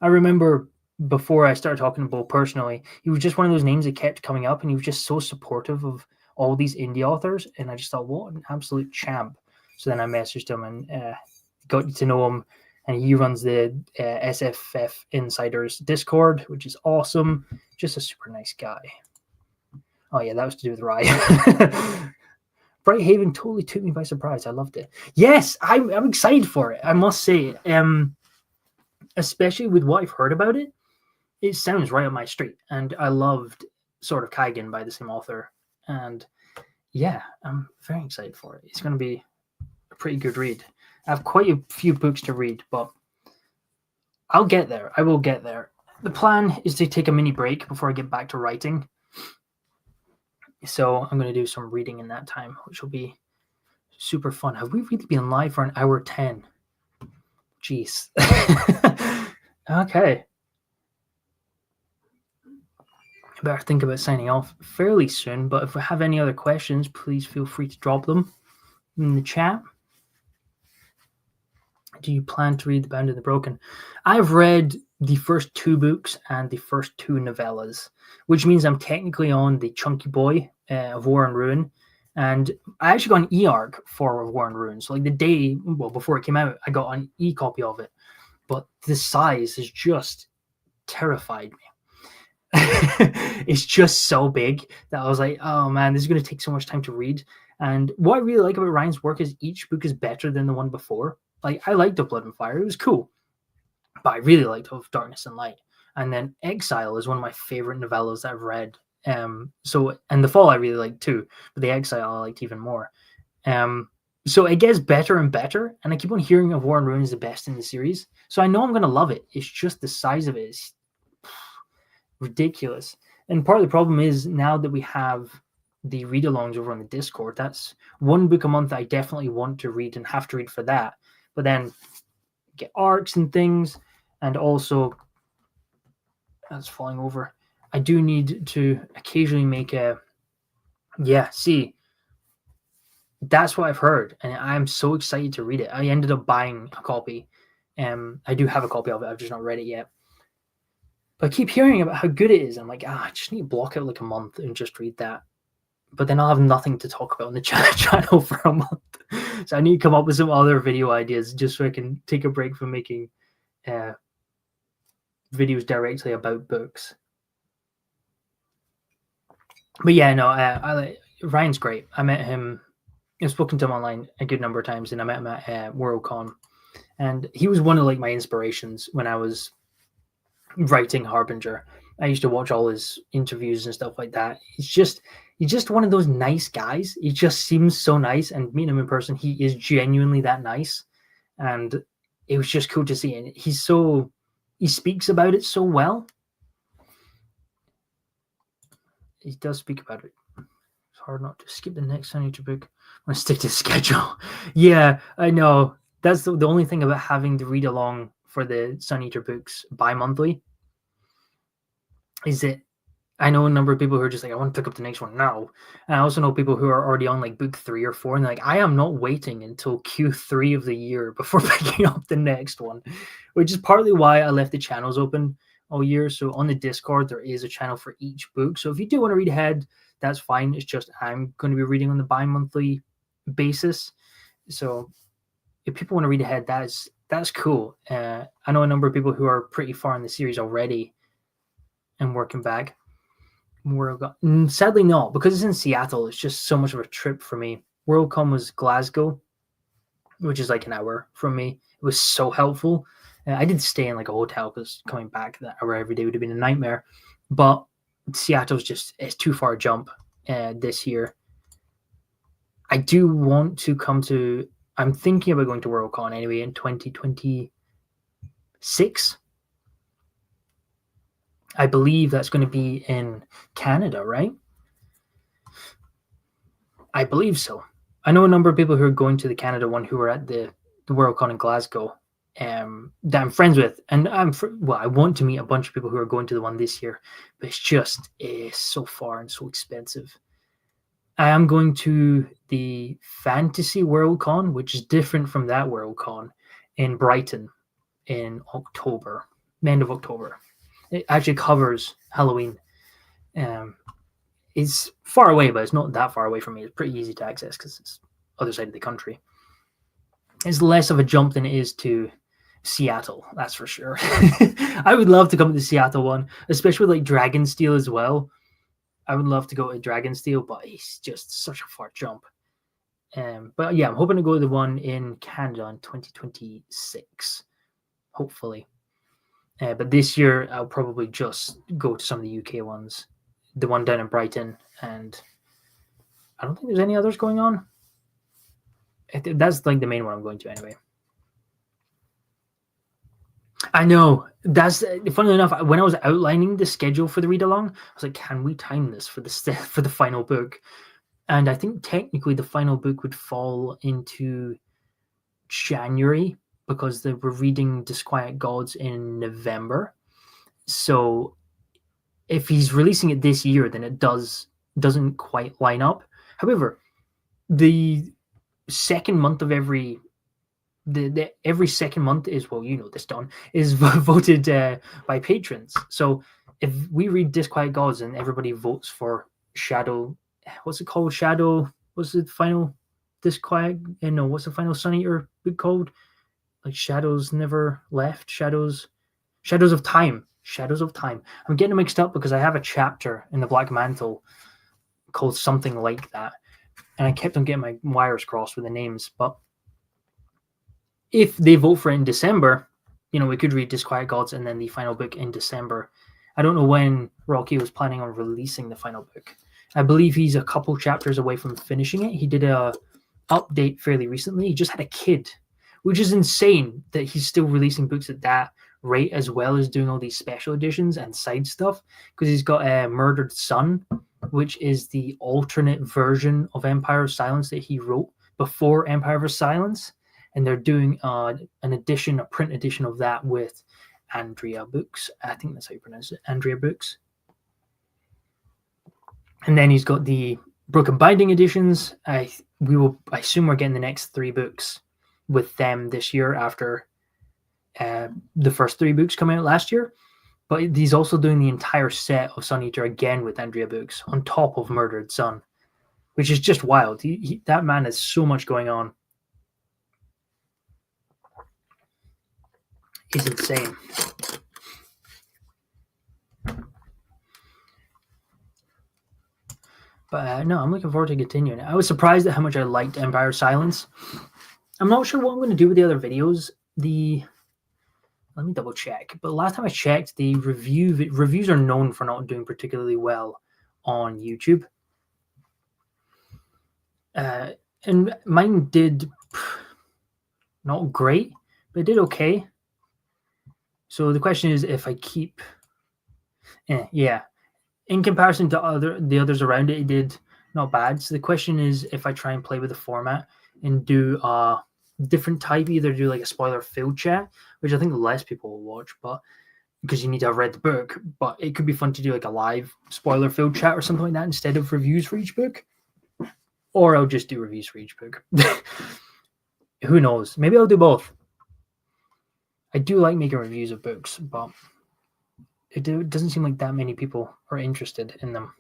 I remember before I started talking to Bo personally, he was just one of those names that kept coming up, and he was just so supportive of all these indie authors. And I just thought, what an absolute champ. So then I messaged him and got to know him. And he runs the SFF Insiders Discord, which is awesome. Just a super nice guy. Oh, yeah, that was to do with Ryan. Brighthaven totally took me by surprise. I loved it. Yes, I'm excited for it, I must say. Especially with what I've heard about it, it sounds right up my street. And I loved Sword of Kaigen by the same author. And yeah, I'm very excited for it. It's going to be a pretty good read. I have quite a few books to read, but I'll get there. I will get there. The plan is to take a mini break before I get back to writing. So I'm going to do some reading in that time, which will be super fun. Have we really been live for an hour 10? Jeez. Okay. I better think about signing off fairly soon, but if we have any other questions, please feel free to drop them in the chat. Do you plan to read The Bound and the Broken? I've read the first 2 books and the first 2 novellas, which means I'm technically on the Chunky Boy of War and Ruin. And I actually got an e-arc for War and Ruin. So like the day, before it came out, I got an e-copy of it. But the size has just terrified me. It's just so big that I was like, oh man, this is going to take so much time to read. And what I really like about Ryan's work is each book is better than the one before. Like, I liked Of Blood and Fire. It was cool. But I really liked Of Darkness and Light. And then Exile is one of my favorite novellas that I've read. And The Fall I really liked too. But The Exile I liked even more. So it gets better and better. And I keep on hearing of War and Ruin is the best in the series. So I know I'm going to love it. It's just the size of it is ridiculous. And part of the problem is now that we have the read-alongs over on the Discord, that's 1 book a month I definitely want to read and have to read for that. But then get arcs and things, and also that's falling over. I do need to occasionally make that's what I've heard, and I'm so excited to read it. I ended up buying a copy. I do have a copy of it. I've just not read it yet. But I keep hearing about how good it is. I'm like, I just need to block out like a month and just read that. But then I'll have nothing to talk about on the channel for a month. So I need to come up with some other video ideas just so I can take a break from making videos directly about books. But yeah, no, Ryan's great. I met him, I've spoken to him online a good number of times, and I met him at Worldcon. And he was one of like my inspirations when I was writing Harbinger. I used to watch all his interviews and stuff like that. He's just one of those nice guys. He just seems so nice, and meeting him in person, he is genuinely that nice. And it was just cool to see. And he speaks about it so well. He does speak about it. It's hard not to skip the next Sun Eater book. I'm going to stick to schedule. Yeah, I know. That's the only thing about having to read along for the Sun Eater books bi-monthly is that I know a number of people who are just like, I want to pick up the next one now. And I also know people who are already on like book 3 or 4, and they're like, I am not waiting until Q3 of the year before picking up the next one, which is partly why I left the channels open all year. So on the Discord, there is a channel for each book. So if you do want to read ahead, that's fine. It's just I'm going to be reading on the bi-monthly basis. So if people want to read ahead, that's cool. I know a number of people who are pretty far in the series already and working back. Sadly not, because it's in Seattle. It's just so much of a trip for me. Worldcon was Glasgow, which is like an hour from me. It was so helpful. I did stay in like a hotel because coming back that hour every day would have been a nightmare. But Seattle's it's too far a jump this year. I do want to I'm thinking about going to Worldcon anyway in 2026. I believe that's going to be in Canada, right? I believe so. I know a number of people who are going to the Canada one who were at the Worldcon in Glasgow, that I'm friends with, and I want to meet a bunch of people who are going to the one this year, but it's just so far and so expensive. I am going to the Fantasy Worldcon, which is different from that Worldcon, in Brighton in October, end of October. It actually covers Halloween. It's far away, but it's not that far away from me. It's pretty easy to access because it's other side of the country. It's less of a jump than it is to Seattle, that's for sure. I would love to come to the Seattle one, especially with like Dragonsteel as well. I would love to go to Dragonsteel, but it's just such a far jump. But yeah, I'm hoping to go to the one in Canada in 2026, hopefully. But this year, I'll probably just go to some of the UK ones. The one down in Brighton, and I don't think there's any others going on. That's like the main one I'm going to anyway. I know. That's funnily enough. When I was outlining the schedule for the read along, I was like, "Can we time this for the final book?" And I think technically the final book would fall into January because they were reading Disquiet Gods in November. So if he's releasing it this year, then it doesn't quite line up. However, the second month of every second month is, well, you know this, Don, is voted by patrons. So if we read Disquiet Gods and everybody votes for Shadow, what's it called? Shadow, what's the final Disquiet? No, what's the final Sun Eater book called? Like Shadows Never Left, Shadows of Time. Shadows of Time. I'm getting mixed up because I have a chapter in the Black Mantle called something like that, and I kept on getting my wires crossed with the names. But if they vote for it in December, we could read Disquiet Gods and then the final book in December. I don't know when Rocky was planning on releasing the final book. I believe he's a couple chapters away from finishing it. He did a update fairly recently. He just had a kid, which is insane that he's still releasing books at that rate, as well as doing all these special editions and side stuff, because he's got a Murdered Son, which is the alternate version of Empire of Silence that he wrote before Empire of Silence, and they're doing a print edition of that with Andrea Books. I think that's how you pronounce it, Andrea Books. And then he's got the Broken Binding editions. I assume we're getting the next 3 books with them this year after the first 3 books coming out last year. But he's also doing the entire set of Sun Eater again with Andrea Books on top of Murdered Son, which is just wild. That man has so much going on. It's insane. But no, I'm looking forward to continuing. I was surprised at how much I liked Empire of Silence. I'm not sure what I'm going to do with the other videos. Let me double check. But last time I checked, the reviews are known for not doing particularly well on YouTube. And mine did not great, but it did okay. So the question is if I keep... yeah. In comparison to the others around it, it did not bad. So the question is if I try and play with the format and do a different type, either do like a spoiler-filled chat, which I think less people will watch, but because you need to have read the book, but it could be fun to do like a live spoiler-filled chat or something like that instead of reviews for each book. Or I'll just do reviews for each book. Who knows? Maybe I'll do both. I do like making reviews of books, but it doesn't seem like that many people are interested in them.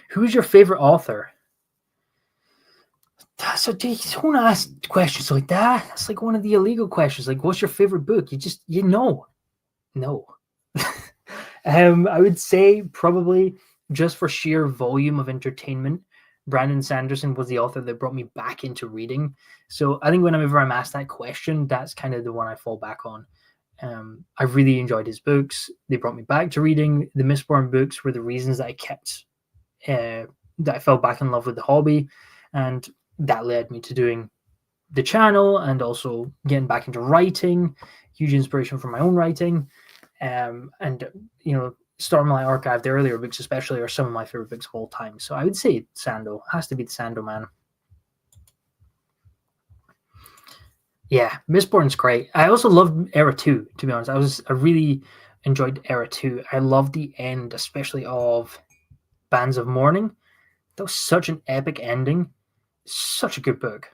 Who's your favorite author? So don't ask questions like that. That's like one of the illegal questions. Like, what's your favorite book? You know. No. I would say probably just for sheer volume of entertainment, Brandon Sanderson was the author that brought me back into reading. So I think whenever I'm asked that question, that's kind of the one I fall back on. I really enjoyed his books. They brought me back to reading. The Mistborn books were the reasons that I kept, that I fell back in love with the hobby. And that led me to doing the channel and also getting back into writing. Huge inspiration for my own writing. And, Stormlight Archive, the earlier books especially, are some of my favorite books of all time. So I would say Sando. Has to be the Sando man. Yeah, Mistborn's great. I also loved Era 2, to be honest. I really enjoyed Era 2. I loved the end, especially of Bands of Mourning. That was such an epic ending. Such a good book.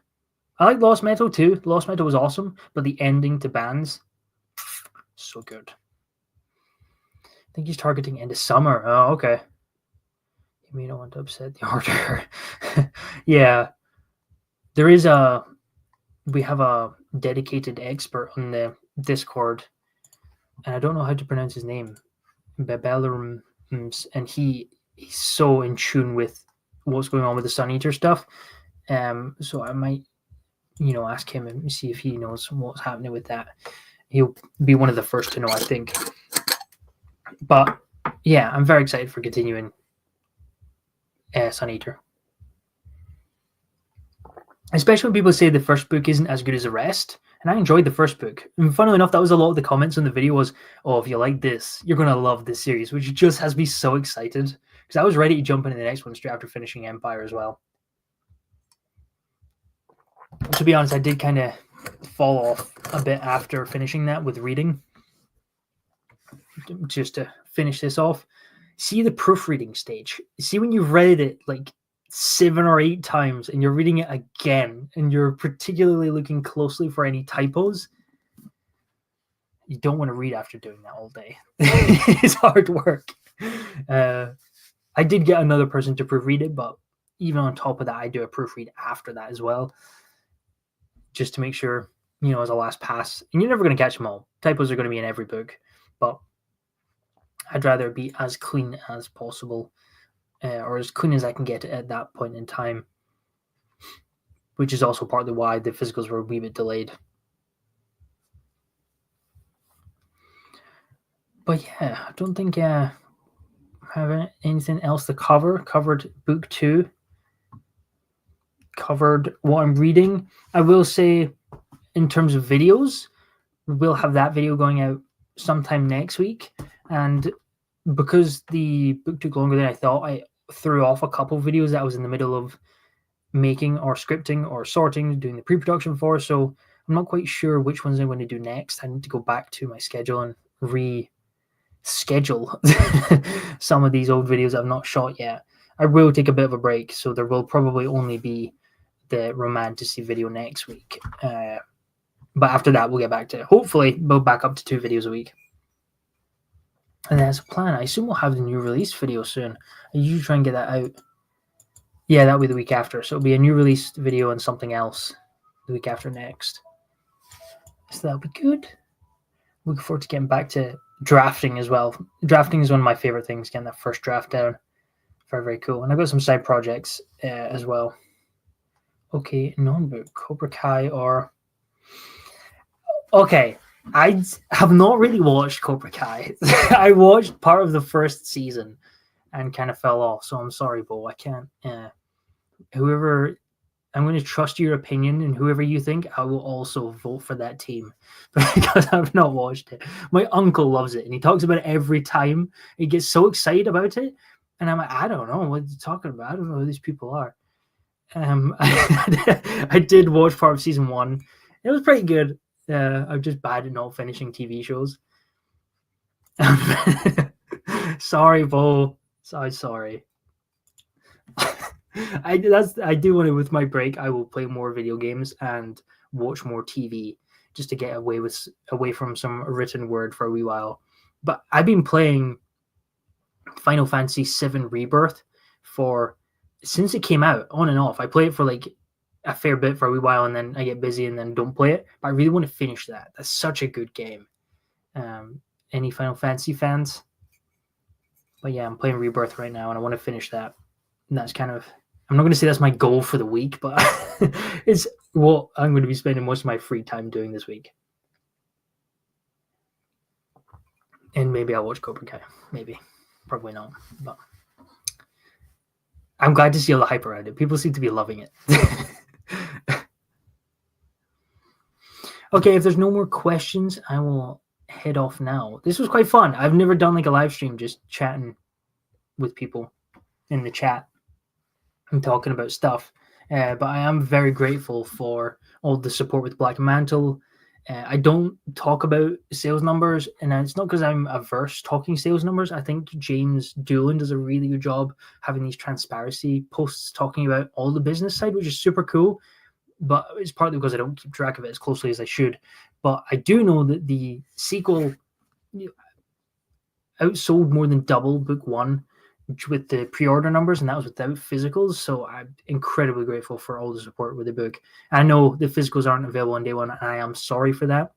I like Lost Metal too. Lost Metal was awesome, but the ending to Bands, so good. I think he's targeting end of summer. Oh, okay. You may not want to upset the order. Yeah. There is we have a dedicated expert on the Discord, and I don't know how to pronounce his name. Bebelarums, and he's so in tune with what's going on with the Sun Eater stuff. So I might, ask him and see if he knows what's happening with that. He'll be one of the first to know, I think. But yeah, I'm very excited for continuing Sun Eater. Especially when people say the first book isn't as good as the rest. And I enjoyed the first book. And funnily enough, that was a lot of the comments on the video was, oh, if you like this, you're going to love this series, which just has me so excited. Because I was ready to jump into the next one straight after finishing Empire as well. To be honest, I did kind of fall off a bit after finishing that with reading. Just to finish this off. See the proofreading stage. See when you've read it like 7 or 8 times and you're reading it again and you're particularly looking closely for any typos. You don't want to read after doing that all day. It's hard work. I did get another person to proofread it, but even on top of that, I do a proofread after that as well, just to make sure, as a last pass. And you're never going to catch them all. Typos are going to be in every book, but I'd rather be as clean as possible, or as clean as I can get at that point in time, which is also partly why the physicals were a wee bit delayed. But yeah, I don't think I have anything else to cover. Covered book 2. Covered what I'm reading. I will say, in terms of videos, we'll have that video going out sometime next week. And because the book took longer than I thought, I threw off a couple of videos that I was in the middle of making or scripting or sorting, doing the pre-production for. So I'm not quite sure which ones I'm going to do next. I need to go back to my schedule and reschedule some of these old videos I've not shot yet. I will take a bit of a break, so there will probably only be the Romantasy video next week. But after that, we'll get back to it. Hopefully, we'll back up to 2 videos a week. And that's a plan. I assume we'll have the new release video soon. I usually try and get that out. Yeah, that'll be the week after. So it'll be a new release video and something else the week after next. So that'll be good. Looking forward to getting back to drafting as well. Drafting is one of my favorite things, getting that first draft down. Very, very cool. And I've got some side projects as well. Okay, non-book, Cobra Kai or... Okay, I have not really watched Cobra Kai. I watched part of the first season and kind of fell off, so I'm sorry, Bo. I can't... whoever... I'm going to trust your opinion, and whoever you think, I will also vote for that team because I've not watched it. My uncle loves it, and he talks about it every time. He gets so excited about it, and I'm like, I don't know what you're talking about. I don't know who these people are. I did watch part of season 1. It was pretty good. I'm just bad at not finishing TV shows. Sorry, Bo. Sorry. I do want to, with my break, I will play more video games and watch more TV just to get away from some written word for a wee while. But I've been playing Final Fantasy VII Rebirth since it came out, on and off. I play it for like a fair bit for a wee while, and then I get busy and then don't play it. But I really want to finish that. That's such a good game. Any Final Fantasy fans? But yeah, I'm playing Rebirth right now, and I want to finish that. And that's kind of... I'm not going to say that's my goal for the week, but it's what I'm going to be spending most of my free time doing this week. And maybe I'll watch Cobra Kai. Maybe. Probably not. But I'm glad to see all the hype around it. People seem to be loving it. Okay, if there's no more questions, I will head off now. This was quite fun. I've never done like a live stream just chatting with people in the chat and talking about stuff. But I am very grateful for all the support with Black Mantle. I don't talk about sales numbers, and it's not because I'm averse talking sales numbers. I think James Doolan does a really good job having these transparency posts talking about all the business side, which is super cool. But it's partly because I don't keep track of it as closely as I should. But I do know that the sequel outsold more than double book one with the pre-order numbers, and that was without physicals. So I'm incredibly grateful for all the support with the book. I know the physicals aren't available on day one, and I am sorry for that.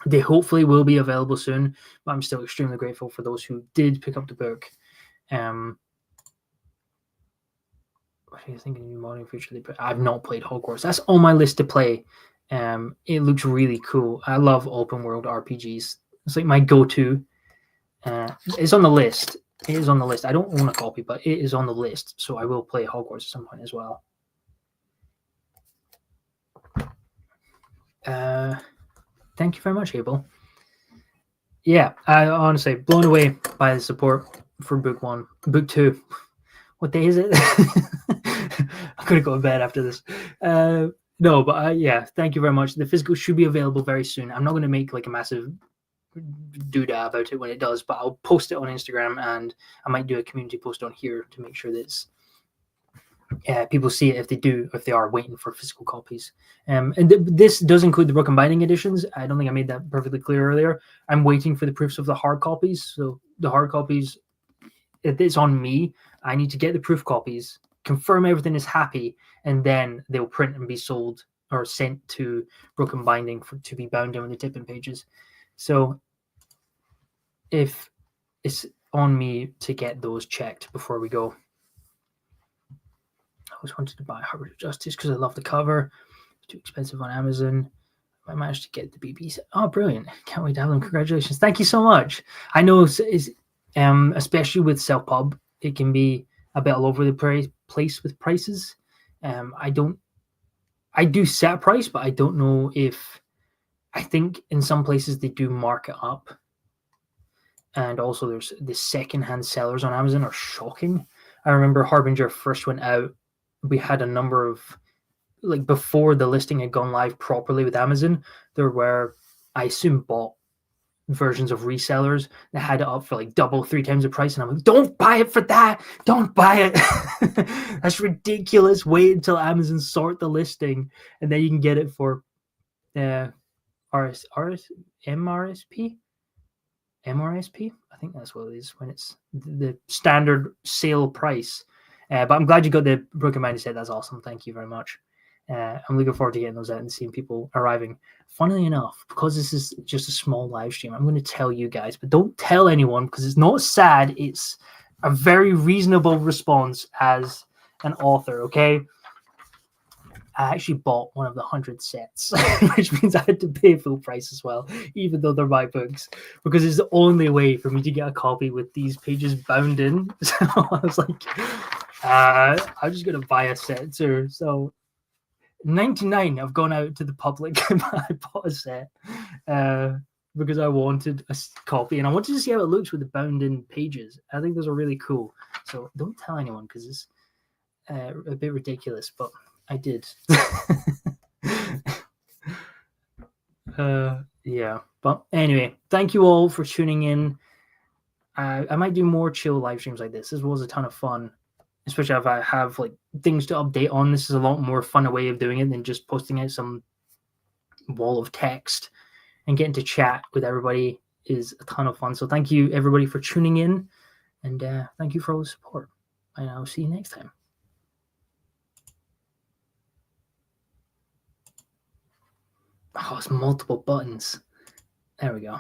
They hopefully will be available soon, but I'm still extremely grateful for those who did pick up the book. What are you thinking of modern future? I've not played Hogwarts. That's on my list to play. It looks really cool. I love open world RPGs. It's like my go-to. It's on the list. It is on the list. I don't own a copy, but it is on the list, so I will play Hogwarts at some point as well. Thank you very much, Abel. Yeah, I honestly blown away by the support for book one. Book two. What day is it? I'm gonna go to bed after this. No, but yeah, thank you very much. The physical should be available very soon. I'm not going to make like a massive doodah about it when it does, but I'll post it on Instagram, and I might do a community post on here to make sure that people see it if they are waiting for physical copies. And this does include the broken binding editions. I don't think I made that perfectly clear earlier. I'm waiting for the proofs of the hard copies. So the hard copies, it's on me. I need to get the proof copies, confirm everything is happy, and then they'll print and be sold or sent to broken binding to be bound in with the tipping pages. So if it's on me to get those checked before we go. I always wanted to buy Harvard of Justice because I love the cover. It's too expensive on Amazon. I managed to get the BBC. Oh, brilliant. Can't wait to have them. Congratulations. Thank you so much. I know, especially with self-pub, it can be a bit all over the place with prices. I do set a price, but I don't know if, I think in some places they do mark it up. And also there's the secondhand sellers on Amazon are shocking. I remember Harbinger first went out, we had a number of, like before the listing had gone live properly with Amazon, there were, I assume, bought versions of resellers that had it up for like double, 3 times the price. And I'm like, don't buy it for that. Don't buy it. That's ridiculous. Wait until Amazon sort the listing and then you can get it for MRSP. I think that's what it is when it's the standard sale price. But I'm glad you got the broken minded set. That's awesome. Thank you very much. I'm looking forward to getting those out and seeing people arriving. Funnily enough, because this is just a small live stream, I'm going to tell you guys, but don't tell anyone because it's not sad. It's a very reasonable response as an author, okay? I actually bought one of the 100 sets, which means I had to pay full price as well, even though they're my books, because it's the only way for me to get a copy with these pages bound in. So I was like, I'm just going to buy a set too. So 99 I've gone out to the public and I bought a set because I wanted a copy and I wanted to see how it looks with the bound in pages. I think those are really cool. So don't tell anyone because it's a bit ridiculous, but I did. Yeah, but anyway, thank you all for tuning in. I might do more chill live streams like this. This was a ton of fun, especially if I have like things to update on. This is a lot more fun way of doing it than just posting out some wall of text, and getting to chat with everybody is a ton of fun. So thank you everybody for tuning in, and thank you for all the support, and I'll see you next time. Oh, it's multiple buttons. There we go.